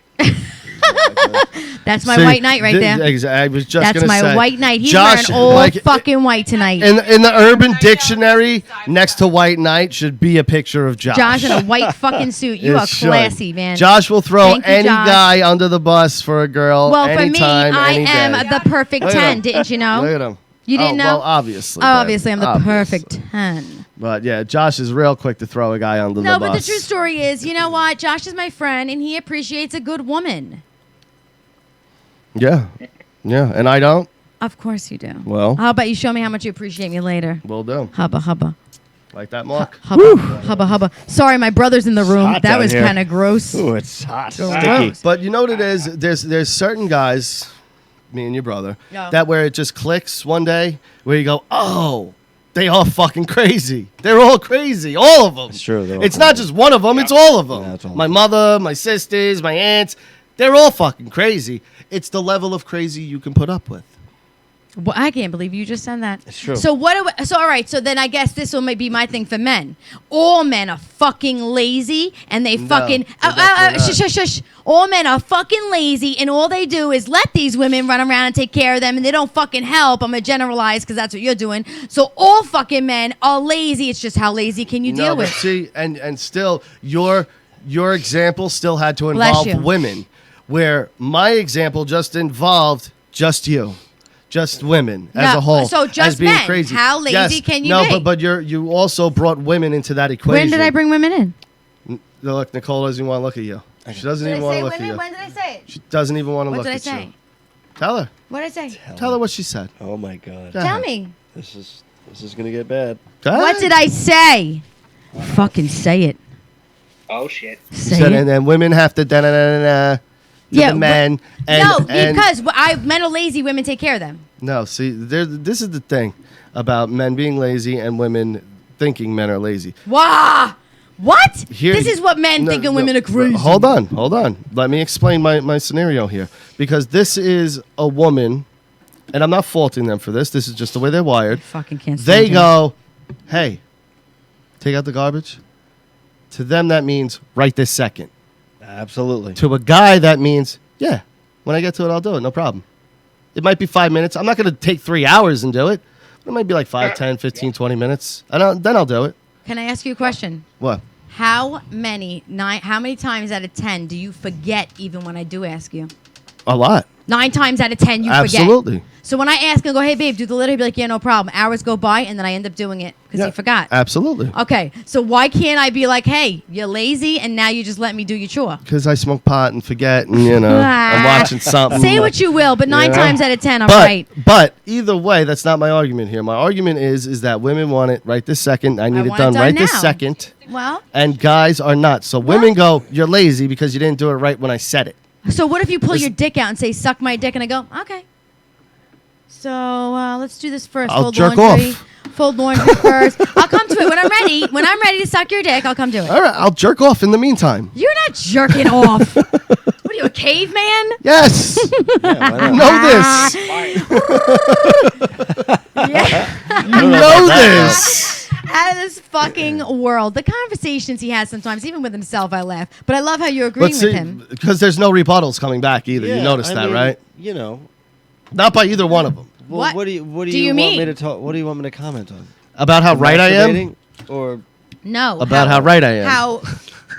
That's my See, white knight right there. I was just That's gonna my say, white knight. He's Josh, wearing all like, fucking white tonight. in the Urban Dictionary, next to White Knight should be a picture of Josh. Josh in a white fucking suit. You It are should. classy, man. Josh will throw Thank you, any Josh. guy under the bus for a girl. Well, for me, anytime, I any am day. the perfect Look at 10. him. Didn't you know? Look at him. You didn't know? Well, obviously. Oh, babe. obviously, I'm the Obviously. perfect 10. But yeah, Josh is real quick to throw a guy under No, the but bus. the true story is, you know what? Josh is my friend, and he appreciates a good woman. Yeah, and I don't. Of course you do. Well, How about you show me how much you appreciate me later? we'll do. Hubba, hubba. Like that, Mark. Hubba, hubba, hubba. Sorry, my brother's in the room. hot That down was here. kind of gross. Ooh, it's hot. Gross. Sticky. But you know what it is? There's certain guys, me and your brother, Yeah. that where it just clicks one day, where you go, oh, they are fucking crazy. They're all crazy, all of them. It's true, they're all It's not crazy. just one of them. It's all of them. Yeah, it's all my of them. mother, my sisters, my aunts, they're all fucking crazy. It's the level of crazy you can put up with. Well, I can't believe you just said that. It's true. So all right. So then I guess this will be my thing for men. All men are fucking lazy, and they fucking they're definitely not. shush. All men are fucking lazy, and all they do is let these women run around and take care of them, and they don't fucking help. I'm gonna generalize because that's what you're doing. So all fucking men are lazy. It's just how lazy can you No, deal but with? see, and still, your example still had to Bless involve you. women, where my example just involved just you. Just women as No, a whole. so just as being men. crazy. How lazy Yes. can you no, be? but you also brought women into that equation. When did I bring women in? Look, Nicole doesn't even want to look at you. She doesn't even want to look at you. When did I say it? She doesn't even want to What look did I at say? you. Tell her. What did I say? Tell her what she said. Oh my God. Go Tell ahead. me. This is gonna get bad. Go What ahead. did I say? Fucking say it. Oh, shit. She Say said, it. and then women have to da-na-na-na-na to Yeah, the men. No, and because men are lazy. Women take care of them. No, see, this is the thing about men being lazy and women thinking men are lazy. Wow. What? Here- This is what men No, think of no, women are crazy. Hold on. Let me explain my scenario here. Because this is a woman, and I'm not faulting them for this. This is just the way they're wired. Fucking can't They stand you. go, hey, take out the garbage. To them, that means right this second. Absolutely. To a guy, that means, yeah, when I get to it, I'll do it. No problem. It might be 5 minutes. I'm not going to take 3 hours and do it. It might be like 5, 10, 15, 20 minutes. Then I'll do it. Can I ask you a question? What? How many times out of 10 do you forget even when I do ask you? A lot. 9 times out of 10, you forget. Absolutely. So when I ask him, go, hey, babe, do the litter? He'd be like, yeah, no problem. Hours go by, and then I end up doing it because Yeah, he forgot. Absolutely. Okay, so why can't I be like, hey, you're lazy, and now you just let me do your chore? Because I smoke pot and forget, and I'm watching something. Say what you will, but 9 Yeah. times out of 10, I'm but, right. But either way, that's not my argument here. My argument is that women want it right this second. I need it want done it right done this now. second. Well, And guys are not. So women go, you're lazy because you didn't do it right when I said it. so what if you pull This- your dick out and say, suck my dick, and I go, okay. So let's do this first. I'll Fold jerk laundry. off. Fold laundry first. I'll come to it when I'm ready. When I'm ready to suck your dick, I'll come to it. All right, I'll jerk off in the meantime. You're not jerking off. What are you, a caveman? Yes. You know this. Yeah. You know this. Out of this fucking world. The conversations he has sometimes, even with himself, I laugh. But I love how you're agreeing with him. Because there's no rebuttals coming back either. Yeah, You noticed I that, mean, right? You know. Not by either one of them. Well, What what do you do want you me mean? to talk? What do you want me to comment on? About how right I am? Masturbating? Or No. About how right I am.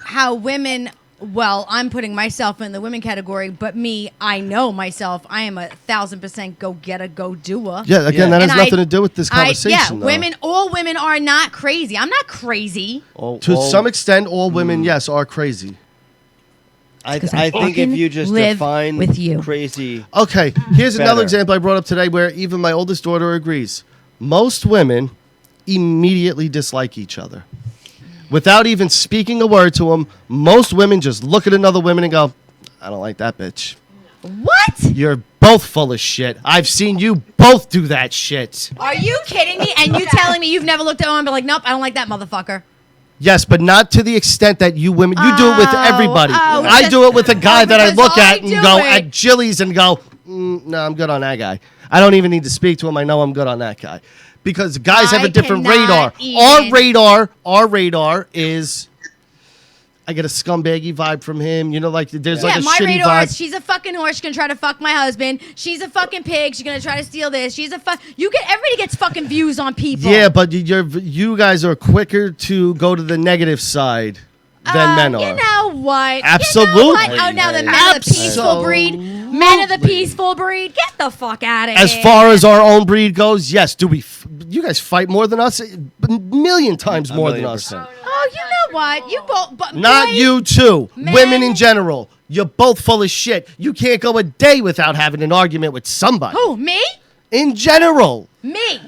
How women. Well, I'm putting myself in the women category, but me, I know myself. I am 1,000% go getter, go doer. Yeah, again, Yeah. that has And nothing to do with this conversation. though. women. All women are not crazy. I'm not crazy. To some extent, all women, yes, are crazy. I 'Cause I think if fucking you just live define with you. crazy, Okay, here's another Better. example I brought up today where even my oldest daughter agrees. Most women immediately dislike each other. Without even speaking a word to them, most women just look at another woman and go, I don't like that bitch. What? You're both full of shit. I've seen you both do that shit. Are you kidding me? And you telling me you've never looked at one and be like, nope, I don't like that motherfucker. Yes, but not to the extent that you women. You do it with everybody. I just- do it with a guy that I because look I at and do go it. at Jilly's and go, no, I'm good on that guy. I don't even need to speak to him. I know I'm good on that guy. Because guys have I a different cannot radar. Our radar is, I get a scumbaggy vibe from him. You know, like there's like a my shitty radar vibe. is she's a fucking horse. She's gonna try to fuck my husband. She's a fucking pig. She's gonna try to steal this. She's a fuck. Everybody gets fucking views on people. Yeah, but you guys are quicker to go to the negative side than men are. You know what? Absolutely. You know what? Oh, now the men are the peaceful breed. Men are the peaceful breed. Get the fuck out of As here. far as our own breed goes, yes. Do we? You guys fight more than us, a million times more than us. %. Oh, you know what? You both. But Not boys- you two. men- Women in general. You're both full of shit. You can't go a day without having an argument with somebody. Who? Me? In general. Me.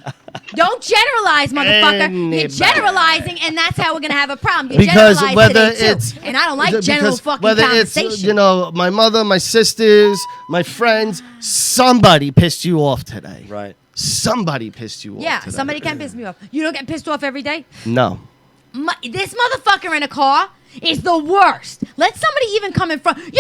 Don't generalize, motherfucker. Anybody. You're generalizing, and that's how we're gonna have a problem. You Because generalize whether today, too. it's and I don't like because general fucking whether conversation. it's my mother, my sisters, my friends, somebody pissed you off today. Right. Somebody pissed you off. yeah, today. somebody can piss me off. You don't get pissed off every day. No. This motherfucker in a car is the worst. Let somebody even come in front. Yo,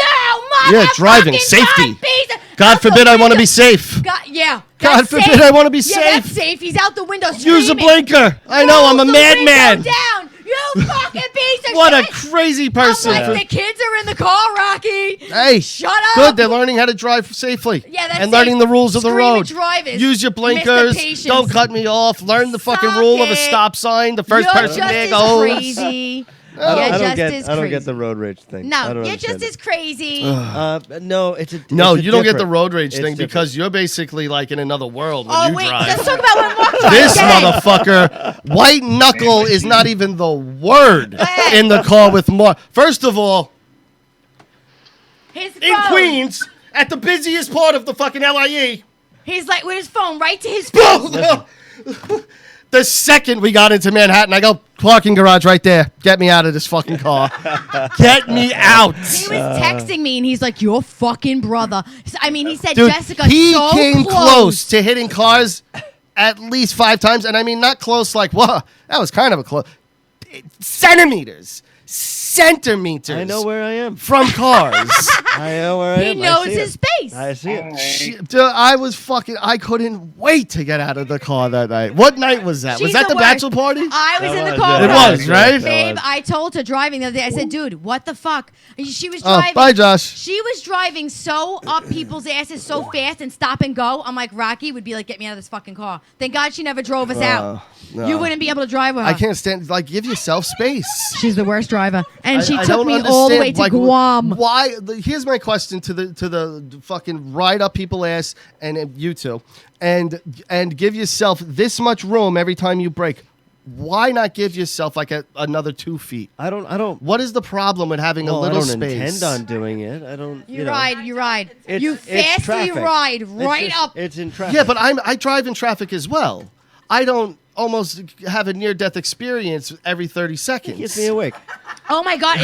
Yeah, driving, motherfucking safety. God, piece of- God out the forbid I want to window. be safe. Yeah. God that's forbid safe. I wanna be Yeah, safe. that's safe. He's out the window Use a screaming. blinker. I know, I'm a Roll the window madman. down. You fucking piece of What a shit. crazy person. I'm like, the kids are in the car, Rocky. Hey, Shut up. Good, they're learning how to drive safely. Yeah, that's and learning safe. the rules of the Scream at road. drivers. Use your Mr. blinkers. Patience. Don't cut me off. Learn the fucking Suck rule of a it. stop sign. The 1st You're person just there as goes. crazy. I You're don't just get. as I don't crazy. get the road rage thing. I No, don't you're understand just as it. crazy. No, it's a. No, it's a you don't get the different- road rage it's thing different. because you're basically like in another world when Oh, you wait. drive. Let's talk about when Mark drives. This Go ahead. motherfucker, white knuckle is not even the word in the car with Mark. First of all, His in phone. Queens, at the busiest part of the fucking LIE, He's like with his phone right to his face. the second we got into Manhattan, I go, parking garage right there. Get me out of this fucking car. Get me out. He was texting me and he's like, "Your fucking brother." I mean, he said Dude, Jessica he so came close. close to hitting cars at least 5 times. And I mean, not close like, whoa, that was kind of a close. Centimeters. Centimeters. I know where I am. From cars. I know where I He am. I knows see his it. space. I see it. Shit, dude, I couldn't wait to get out of the car that night. What night was that? She's was that the worst. bachelor party? I was That in the was, car. yeah. with It her. was, right? Babe, That was. I told her driving the other day. I said, "Dude, what the fuck?" She was Oh, driving. bye, Josh. She was driving so up people's asses so fast and stop and go. I'm like, Rocky would be like, "Get me out of this fucking car." Thank God she never drove us out. No. You wouldn't be able to drive with her. I can't stand, like, give yourself space. She's the worst driver. And she I took don't me all the way understand, to Guam. Why? Here's my question to the fucking ride up people ass and you two, and give yourself this much room every time you break. Why not give yourself like another 2 feet? I don't. What is the problem with having a Well, little I don't space? intend on doing it. I don't. You know. ride. It's- You it's fastly traffic. ride It's right just- up. It's in traffic. Yeah, but I drive in traffic as well. I don't almost have a near-death experience every 30 seconds. Keeps me awake. Oh my God!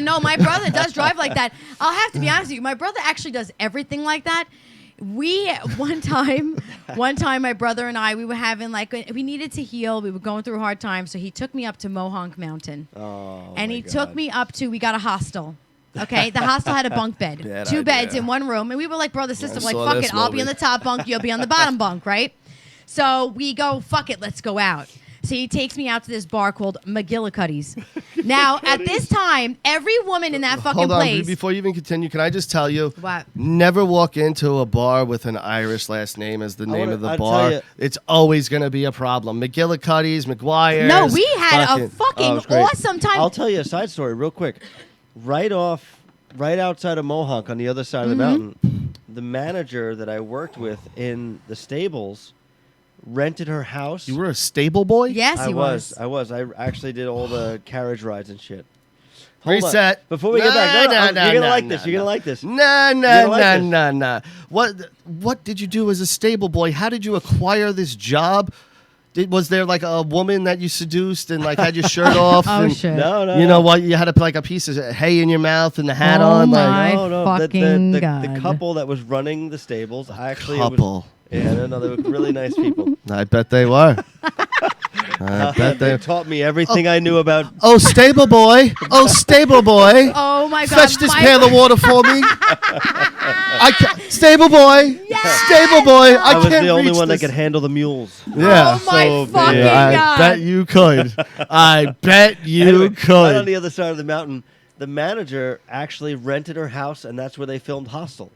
No, my brother does drive like that. I'll have to be honest with you. My brother actually does everything like that. One time, my brother and I, we were having we needed to heal. We were going through a hard time, so he took me up to Mohonk Mountain, and he took me up to. We got a hostel. Okay, the hostel had a bunk bed, Bad 2 beds idea. in one room, and we were like brother sister. I Like saw fuck this it, I'll be movie. on the top bunk, you'll be on the bottom bunk, right? So we go, fuck it, let's go out. So he takes me out to this bar called McGillicuddy's. Now, at this time, every woman in that fucking Hold on, place. before you even continue, can I just tell you? What? Never walk into a bar with an Irish last name as the name of the I'll bar. tell you- It's always going to be a problem. McGillicuddy's, McGuire's. No, we had a fucking- Oh, it fucking was great. awesome time. I'll tell you a side story real quick. Right outside of Mohonk on the other side of the mountain, the manager that I worked with in the stables rented her house. You were a stable boy? Yes, I he was. I actually did all the carriage rides and shit. Hold on. Reset. Before we get back, you're gonna like this. You're gonna like this. Nah, gonna like this. nah. What did you do as a stable boy? How did you acquire this job? Was there like a woman that you seduced and like had your shirt off? Oh, and, shit. No. You know what? You had to put like a piece of hay in your mouth and the hat Oh on. my Like, No. fucking the God. couple that was running the stables actually. it was- couple. Yeah, no, they were really nice people. I bet they were. I bet They they. taught me everything I knew about. Oh, stable boy. Oh, stable boy. Oh my God! Fetch this my- pail of water for me. Stable boy. Stable boy. I was can't the only reach one this. that could handle the mules. Yeah. Oh my so fucking big. I God! bet you could. I bet you Anyway, right on could. the other side of the mountain, the manager actually rented her house, and that's where they filmed Hostel.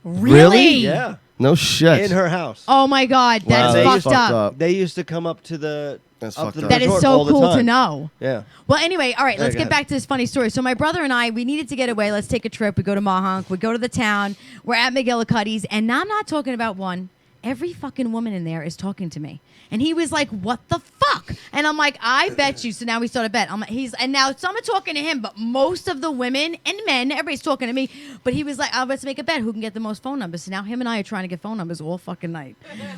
Really? Yeah, No shit. in her house. Oh my God! Wow, That's that's fucked up. They used to come up to the. That's up fucked to the up. That is resort so all the cool to time. know. Yeah. Well, anyway, all right, let's go get ahead. back to this funny story. So my brother and I, we needed to get away. Let's take a trip. We go to Mohonk. We go to the town. We're at McGillicuddy's, and I'm not talking about one. Every fucking woman in there is talking to me. And he was like, what the fuck? And I'm like, I bet you. So now we start a bet. And now some are talking to him, but most of the women and men, everybody's talking to me. But he was like, let's make a bet. Who can get the most phone numbers? So now him and I are trying to get phone numbers all fucking night.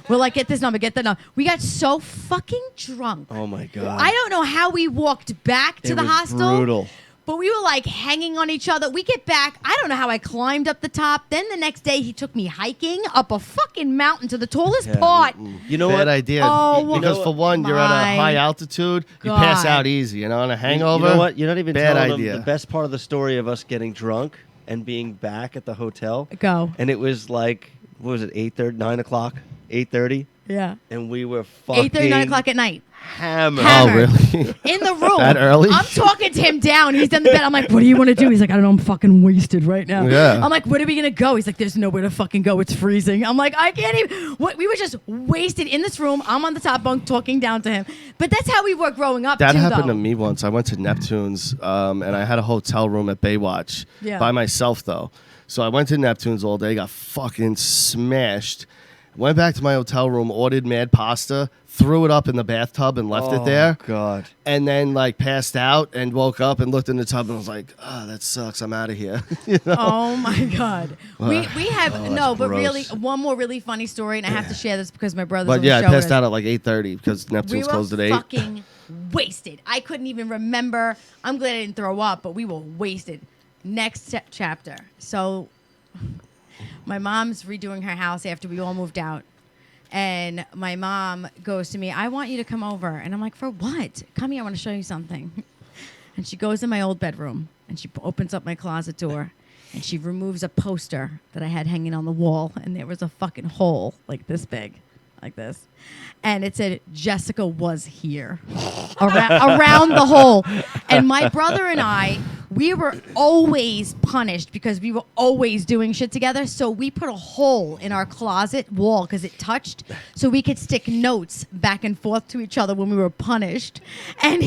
We're like, get this number, get that number. We got so fucking drunk. Oh my god. I don't know how we walked back to It the was hostel. brutal. But we were like hanging on each other. We get back. I don't know how I climbed up the top. Then the next day, he took me hiking up a fucking mountain to the tallest part. You know Bad what? idea. Oh, because for one, you're at my a high altitude. You pass God. out easy. You know, on a hangover. You know what? You're not even Bad telling idea. them the best part of the story of us getting drunk and being back at the hotel. Go. And it was like, what was it, 8:30, 9 o'clock, 8:30, Yeah. and we were fucking 8:30, 9 o'clock at night. hammered. Oh, Hammered. really? In the room. That early? I'm talking to him down. He's in the bed. I'm like, what do you want to do? He's like, I don't know. I'm fucking wasted right now. Yeah. I'm like, where are we going to go? He's like, there's nowhere to fucking go. It's freezing. I'm like, I can't even. What? We were just wasted in this room. I'm on the top bunk talking down to him. But that's how we were growing up, That too, happened though. to me once. I went to Neptune's, and I had a hotel room at Baywatch Yeah. by myself, though. So I went to Neptune's all day, got fucking smashed. Went back to my hotel room, ordered mad pasta, threw it up in the bathtub and left it there. Oh, God. And then, like, passed out and woke up and looked in the tub and was like, oh, that sucks. I'm out of here. You know? Oh my God. We have no, but gross. really one more really funny story, and I have to share this because my brother's But on the yeah, I show passed with out at like 8:30 because We Neptune's were closed at 8. fucking wasted. I couldn't even remember. I'm glad I didn't throw up, but we were wasted. Next chapter. So my mom's redoing her house after we all moved out. And my mom goes to me, I want you to come over. And I'm like, for what? Come here, I want to show you something. And she goes in my old bedroom and she opens up my closet door and she removes a poster that I had hanging on the wall. And there was a fucking hole like this big, like this. And it said, Jessica was here around the hole. And my brother and I, we were always punished because we were always doing shit together. So we put a hole in our closet wall because it touched, so we could stick notes back and forth to each other when we were punished. And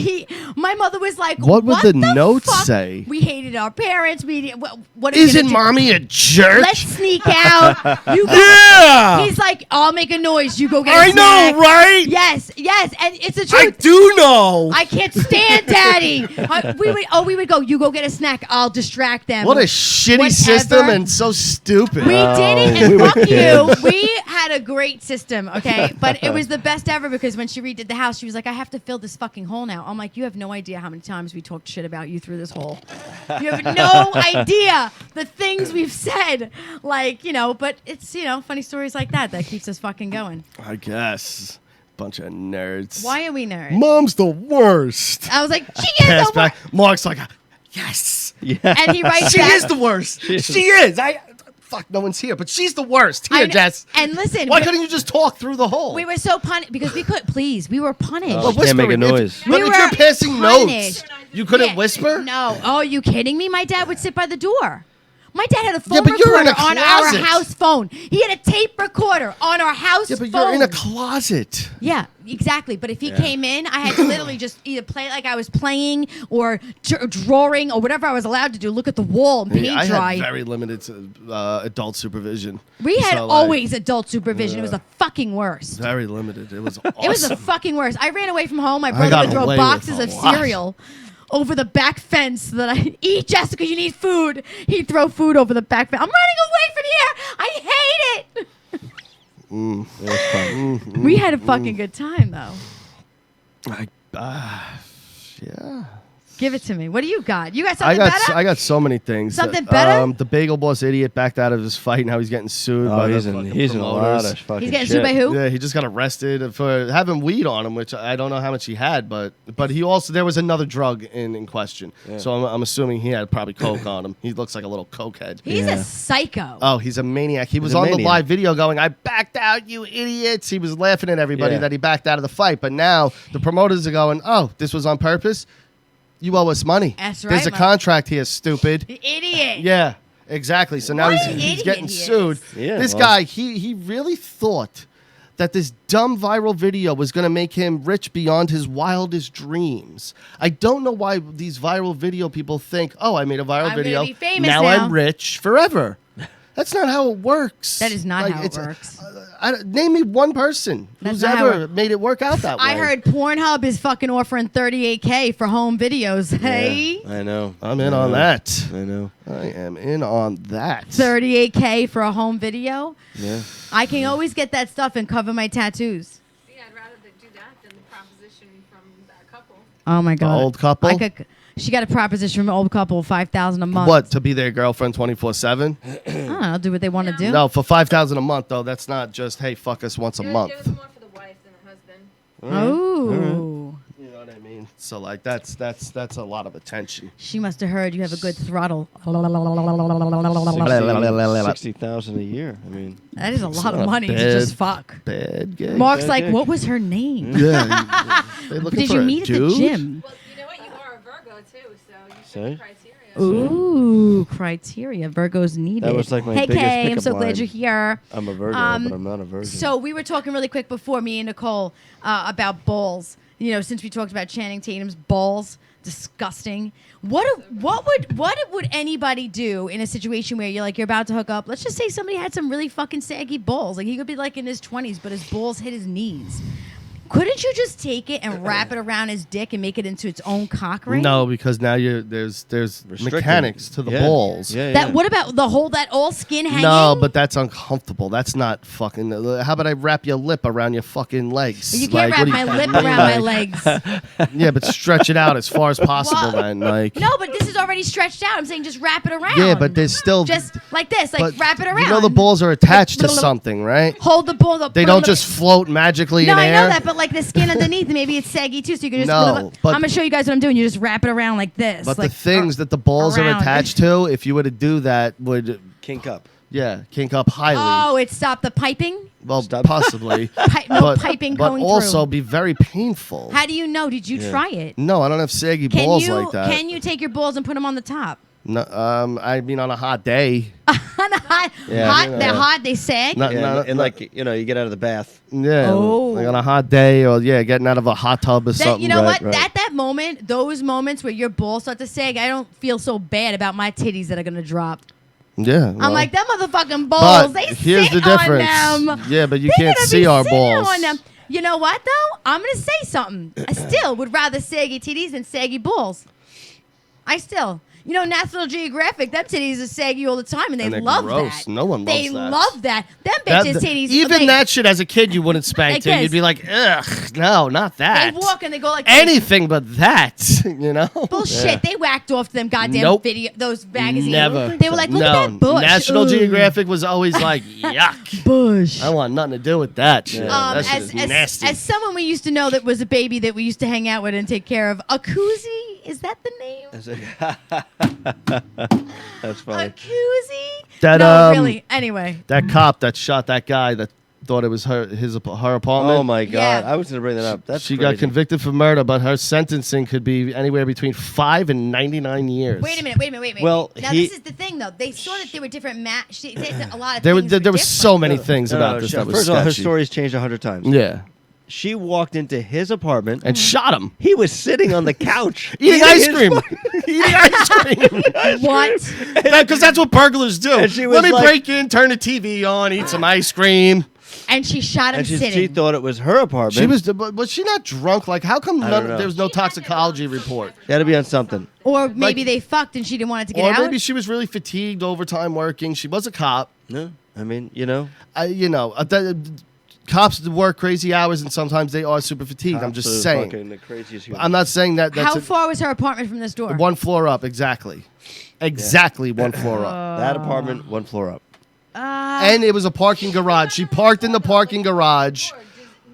my mother was like, What would the notes fuck?" say? We hated our parents. What are we Isn't gonna do? mommy a jerk? Let's sneak out. You go. Yeah. He's like, I'll make a noise. You go get a I snack. know, right? Yes, and it's the I truth. do know. I can't stand Daddy. We would go. You go get a snack. I'll distract them. What a shitty Whatever. system and so stupid. We did it, we and were fuck you. kids. We had a great system, okay? But it was the best ever because when she redid the house, she was like, I have to fill this fucking hole now. I'm like, you have no idea how many times we talked shit about you through this hole. You have no idea the things we've said. Like, but it's, funny stories like that keeps us fucking going. I guess. Bunch of nerds. Why are we nerds? Mom's the worst. I was like, she is Pass the back. worst. Mark's like, yes. Yeah. And he writes She back. is the worst. She is. Fuck, no one's here, but she's the worst. Here, Jess. And listen, Why couldn't you just talk through the hole? we were so punished because we could. Please, we were punished. Oh, can't make a whispering. noise. But We if you're were passing punished. notes, you couldn't Yeah. whisper? No. Oh, are you kidding me? My dad would sit by the door. My dad had a phone Yeah, but you're in recorder a on our closet. house phone. He had a tape recorder on our house Yeah, but phone. you're in a closet. Yeah, exactly. But if he came in, I had to literally just either play like I was playing or drawing or whatever I was allowed to do. Look at the wall and paint I dry. had very limited adult supervision. We had So, always adult supervision. It was the fucking worst. very limited. It was awesome. It was the fucking worst. I ran away from home. My got brother would throw away boxes with of a lot. cereal over the back fence so that I eat, Jessica. You need food. He'd throw food over the back fence. I'm running away from here. I hate it. It was fun. We had a fucking good time though. Yeah. Give it to me. What do you got? You got something I better? got so many things. Something better? The Bagel Boss idiot backed out of his fight. Now he's getting sued by Oh, he's the in, fucking he's in a lot promoters. of fucking He's getting shit. sued by who? Yeah, he just got arrested for having weed on him, which I don't know how much he had, but he also there was another drug in question. So I'm assuming he had probably coke on him. He looks like a little cokehead. He's Yeah. a psycho. Oh, he's a maniac. He was a on the maniac. live video going, I backed out, you idiots. He was laughing at everybody Yeah. that he backed out of the fight. But now the promoters are going, oh, this was on purpose? You owe us money. That's There's right, a Mike. contract here, stupid. The idiot. Yeah, exactly. So now What he's an idiot getting he sued. is. Yeah, This well- guy, he really thought that this dumb viral video was going to make him rich beyond his wildest dreams. I don't know why these viral video people think, oh, I made a viral I'm gonna video. be famous now now." I'm rich forever. That's not how it works. That is not how it it's- works. Name me one person That's who's not how ever it- made it work out that way. I heard Pornhub is fucking offering $38K for home videos. Hey, I know. I'm in on that. I know. I am in on that. $38K for a home video. Yeah. I can always get that stuff and cover my tattoos. Yeah, I'd rather they do that than the proposition from that couple. Oh my god, old couple? I could. She got a proposition from an old couple, $5,000 a month. What, to be their girlflend 24/7? I don't know. Do what they want to do. No, for $5,000 a month though. That's not just hey, fuck us once a It was month. more for the wife than the husband. Oh, You know what I mean? So like that's a lot of attention. she must have heard you have a good throttle. 60,000 a year. I mean, That is a lot of not money to bad. just fuck. Bad gig. Mark's Bad like, gig. what was her name? Yeah. They looking Did for you a meet at the dude? gym? Well, you know what? You are a Virgo too, so you fit Sorry? the criteria. Ooh, criteria. Virgos needed. That was like my hey, biggest Kay, I'm pickup so glad line. you're here. I'm a Virgo, Um, but I'm not a virgin. So we were talking really quick before, me and Nicole, about balls. You know, since we talked about Channing Tatum's balls, disgusting. What would anybody do in a situation where you're about to hook up? Let's just say somebody had some really fucking saggy balls. Like he could be like in his 20s, but his balls hit his knees. Couldn't you just take it and wrap it around his dick and make it into its own cock ring? No, because now there's Restricted. mechanics to the Yeah. balls. Yeah, That yeah. what about that all skin hanging? No, but that's uncomfortable. That's not fucking. How about I wrap your lip around your fucking legs? You can't Like, wrap what my do you- lip around my legs. Yeah, but stretch it out as far as possible. Well, Then, like. No, but this is already stretched out. I'm saying just wrap it around. Yeah, but there's still. just like this, like but wrap it around. You know the balls are attached to Like, something, right? Hold the ball. They don't just float magically No, in I air. know that, but like the skin underneath, maybe it's saggy too. So you can just. No, but- I'm gonna show you guys what I'm doing. You just wrap it around like this. But like, the things that the balls are around. attached to, if you were to do that, would Kink up. Yeah, kink up highly. Oh, it stopped the piping? Well, Stop. possibly. No piping but going also through. be very painful. How do you know? Did you try it? No, I don't have saggy Can balls you like that. can you take your balls and put them on the top? No, I mean on a hot day. Yeah. They're hot, they sag? Not- Yeah, not- and like you get out of the bath. Yeah, Oh. like on a hot day, or getting out of a hot tub or That, something. you know Right, what? right. At that moment, those moments where your balls start to sag, I don't feel so bad about my titties that are gonna drop. Yeah, I'm like, them motherfucking balls, But they here's sit the difference. on them. Yeah, but you They're can't gonna see be our sitting balls. on them. You know what, though? I'm going to say something. I still would rather saggy titties than saggy balls. I still. You know, National Geographic, them titties are saggy all the time, and they And they're love gross. that. No one loves they that. love that. Them That- bitches' titties. even they, that shit as a kid you wouldn't spank Like to. You'd this. be like, ugh, no, not They that. walk and they go like this. Anything but that, you know? Bullshit. Yeah. They whacked off them goddamn Nope. those magazines. Never. They were like, look no. at that bush. National Ooh. Geographic was always like, yuck. Bush. I want nothing to do with that shit. That shit is nasty. as someone we used to know that was a baby that we used to hang out with and take care of, a koozie, is that the name? That's A funny. koozie? That, No, really. Anyway. that cop that shot that guy that thought it was her apartment. Oh my God! Yeah. I was gonna bring that up. That's She got crazy. convicted for murder, but her sentencing could be anywhere between 5 and 99 years. Wait a minute. Well, now he- this is the thing though. They saw that there were different they said a lot of There were things there were was so different. many things about this that was First of all, her sketchy. story's changed 100 times. Yeah, She walked into his apartment and shot him. He was sitting on the couch Eating ice his cream. fucking- Eating ice cream. What? Because that's what burglars do. And she Let was me like- break in, turn the TV on, eat some ice cream. And she shot him And she sitting. thought it was her apartment. She was she not drunk? Like, how come I don't know. there was no toxicology report? Got to be on something. Or maybe Like- they fucked and she didn't want it to get Or out. maybe she was really fatigued, overtime working. She was a cop. No, I mean, Cops work crazy hours, and sometimes they are super fatigued. I'm just Cops are saying. fucking the craziest human. I'm not saying that. That's How far was her apartment from this door? one floor up, exactly. Exactly one floor up. That apartment, one floor up. And it was a parking garage. She parked in the parking garage.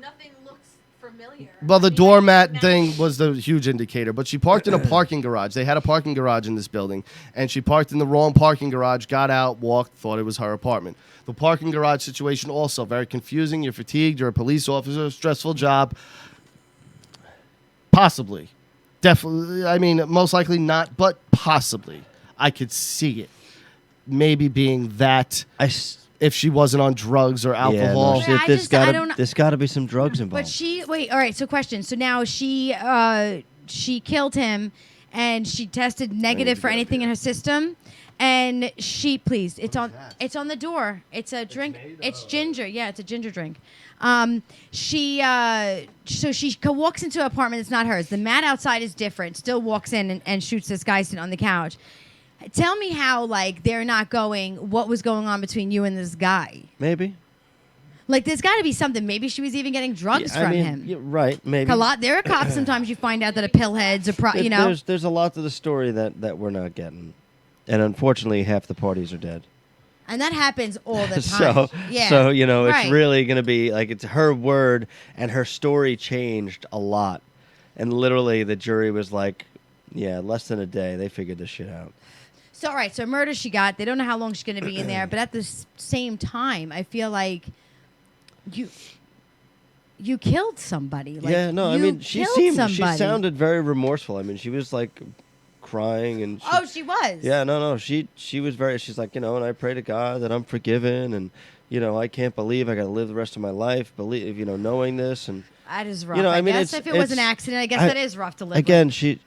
Nothing looks familiar. Well, the I mean, doormat now- thing was the huge indicator, but she parked in a parking garage. They had a parking garage in this building, and she parked in the wrong parking garage, got out, walked, thought it was her apartment. The parking garage situation also very confusing. You're fatigued, you're a police officer, stressful job. Possibly. Definitely, I mean, most likely not, but possibly. I could see it. Maybe being that if she wasn't on drugs or alcohol. Yeah, I just- I don't know. There's got to be some drugs involved. But wait, all right, so question. So now she killed him and she tested negative for anything in her system. And it's on the door. It's a drink. It's ginger. Yeah, it's a ginger drink. So she walks into an apartment that's not hers. The mat outside is different. Still walks in and shoots this guy sitting on the couch. Tell me how, like, they're not going, what was going on between you and this guy? Maybe. Like, there's got to be something. Maybe she was even getting drugs from him. Yeah, right, maybe. There are cops sometimes you find out that are pillheads or, There's a lot to the story that we're not getting. And unfortunately, half the parties are dead. And that happens all the time. So Right. it's really going to be, like, it's her word, and her story changed a lot. And literally, the jury was like, yeah, less than a day, they figured this shit out. So, all right, so murder she got. They don't know how long she's going to be in there. But at the same time, I feel like you killed somebody. Like, yeah, no, I you mean, she killed she somebody. sounded very remorseful. I mean, she was, like, crying and She was. yeah, no, she was very, she's like, and I pray to God that I'm forgiven, and, I can't believe I got to live the rest of my life, knowing this, and That is rough. I I mean, guess if it was an it's- accident, I guess that is rough to live again, with. she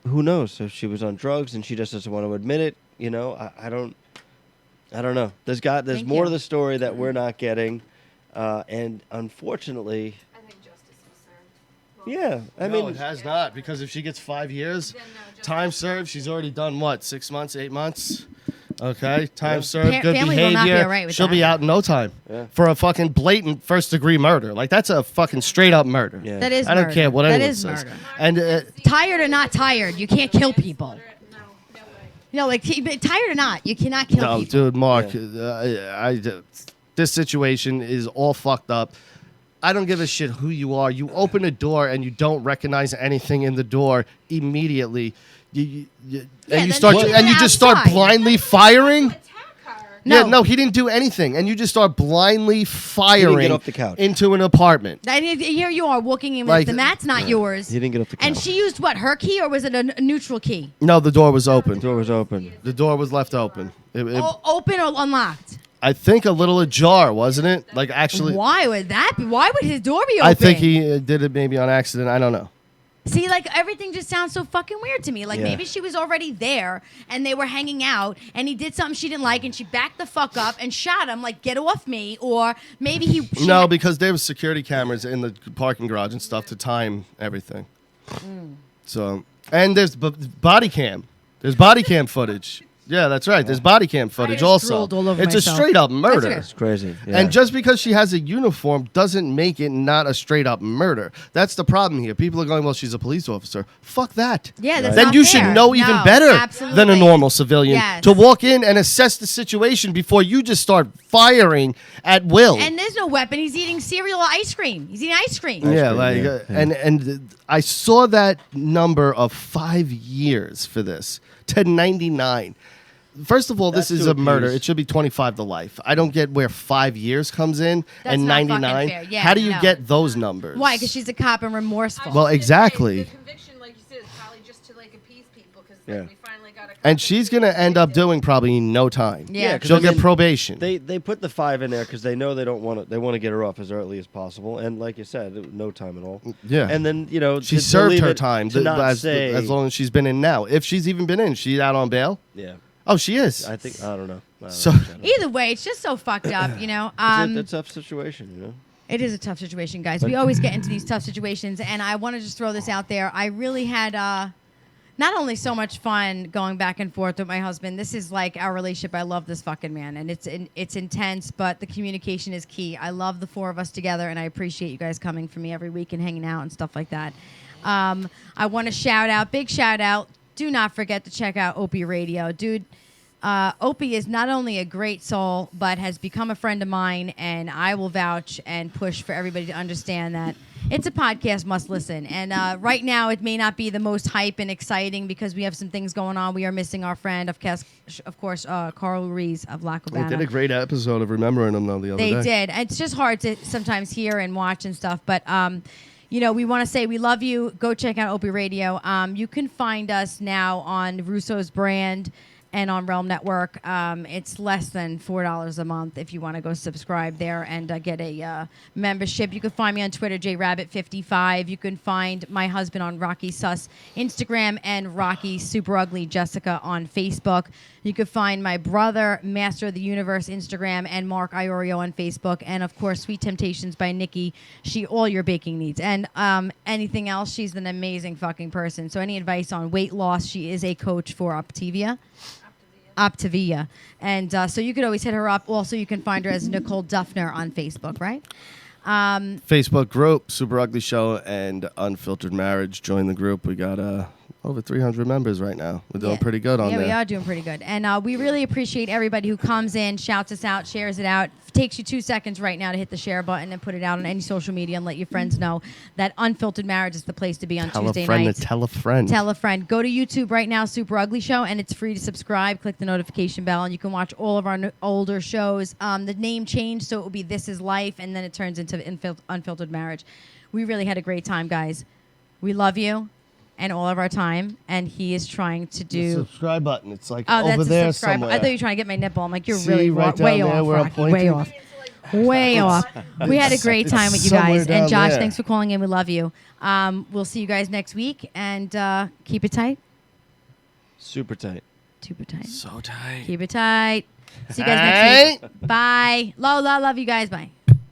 who knows? So she was on drugs and she just doesn't want to admit it. I don't know. There's Thank more you. to the story that we're not getting, and unfortunately, I think justice was served. yeah. I No, mean, it has not, because if she gets 5 years, Then no, justice time was served, she's already done what, 6 months, 8 months? Okay, time Yeah. served, good Family will not be behavior. all right with She'll be that. out in no time Yeah. for a fucking blatant first-degree murder. Like, that's a fucking straight-up murder. Yeah. That is I don't murder. care what That anyone is says. murder. And Tired or not tired, you can't kill people. No way. Tired or not, you cannot kill no, people. dude, Mark, this situation is all fucked up. I don't give a shit who you are. You open a door and you don't recognize anything in the door immediately. Yeah, And you then start leave and it you just start outside. blindly firing. Attack her. Yeah, No. no, he didn't do anything, and you just start blindly firing off the couch. into an apartment. And here you are walking in with Like- the mat's not yours. He didn't get off the couch. And she used what? Her key or was it a neutral key? No, the door was open. The door was open. The door was left open. Open or unlocked? I think a little ajar, wasn't it? Like actually, Why would that be? Why would his door be open? I think he did it maybe on accident. I don't know. See, like everything just sounds so fucking weird to me. Like Yeah. maybe she was already there and they were hanging out and he did something she didn't like and she backed the fuck up and shot him like get off me, or maybe she No, because there was security cameras in the parking garage and stuff to time everything. So, and there's body cam. There's body cam footage. Yeah, that's right. There's body cam footage just also. drooled all over It's myself. a straight up murder. okay. It's crazy. Yeah. And just because she has a uniform doesn't make it not a straight up murder. That's the problem here. People are going, well, she's a police officer. Fuck that. Yeah, that's Then not you fair. should know even No, better absolutely. than a normal civilian Yes. to walk in and assess the situation before you just start firing at will. And there's no weapon. He's eating cereal or ice cream. He's eating ice cream. yeah, cream, like, yeah. and I saw that number of 5 years for this to 99. First of all, That's this is to a murder. abuse. It should be 25 to life. I don't get where 5 years comes in That's and not fucking 99. fair. Yeah, How do you no. get those numbers? Why? Because she's a cop and remorseful. Well, exactly. The conviction, like you said, is probably just to like appease people because Yeah. we finally got a. And she's going to end up doing probably no time. Yeah. 'cause She'll I get mean, probation. They put the 5 in there because they know they don't want to. They want to get her off as early as possible. And like you said, no time at all. Yeah. And then She to served leave her it time to not as say, long as she's been in now. If she's even been in, she's out on bail? Yeah, Oh, she is. I think I don't know. I don't So- know. Either way, it's just so fucked up, you know. It's a tough situation, you know. It is a tough situation, guys. We always get into these tough situations, and I want to just throw this out there. I really had not only so much fun going back and forth with my husband. This is like our relationship. I love this fucking man, and it's intense, but the communication is key. I love the four of us together, and I appreciate you guys coming for me every week and hanging out and stuff like that. I want to big shout out. Do not forget to check out Opie Radio, dude. Opie is not only a great soul, but has become a friend of mine, and I will vouch and push for everybody to understand that it's a podcast must listen. And right now, it may not be the most hype and exciting because we have some things going on. We are missing our friend, of course, Carl Rees of La They did a Cabana. great episode of Remembering Them, though, the other They day. did. It's just hard to sometimes hear and watch and stuff, but you know, we want to say we love you. Go check out Opie Radio. You can find us now on Russo's Brand and on Realm Network. It's less than $4 a month if you want to go subscribe there and get a membership. You can find me on Twitter, JRabbit55. You can find my husband on Rocky Sus Instagram and Rocky SuperUgly Jessica on Facebook. You can find my brother, Master of the Universe Instagram, and Mark Iorio on Facebook. And of course, Sweet Temptations by Nikki. All your baking needs. And anything else, she's an amazing fucking person. So any advice on weight loss, she is a coach for Optavia. And so you could always hit her up. Also, you can find her as Nicole Duffner on Facebook, right? Facebook group, Super Ugly Show and Unfiltered Marriage. Join the group. We got over 300 members right now. We're doing pretty good on there. there. Yeah, we are doing pretty good. And we really appreciate everybody who comes in, shouts us out, shares it out. It takes you 2 seconds right now to hit the share button and put it out on any social media and let your friends know that Unfiltered Marriage is the place to be on Tell Tuesday a friend nights. to tell a friend. Tell a friend. Go to YouTube right now, Super Ugly Show, and it's free to subscribe. Click the notification bell, and you can watch all of our older shows. The name changed, so it will be This Is Life, and then it turns into Unfiltered Marriage. We really had a great time, guys. We love you and all of our time, and he is trying to The do... subscribe button. It's like Oh, over that's there a subscribe. somewhere. I thought you were trying to get my nipple. I'm like, you're See, really right down way there off, where I'm Rocky. Way pointing? off. Way off. We had a great time with you somewhere guys. down And Josh, there. thanks for calling in. We love you. We'll see you guys next week, and keep it tight. Super tight. Super tight. So tight. Keep it tight. See you guys next week. Bye. Lola, love you guys. Bye.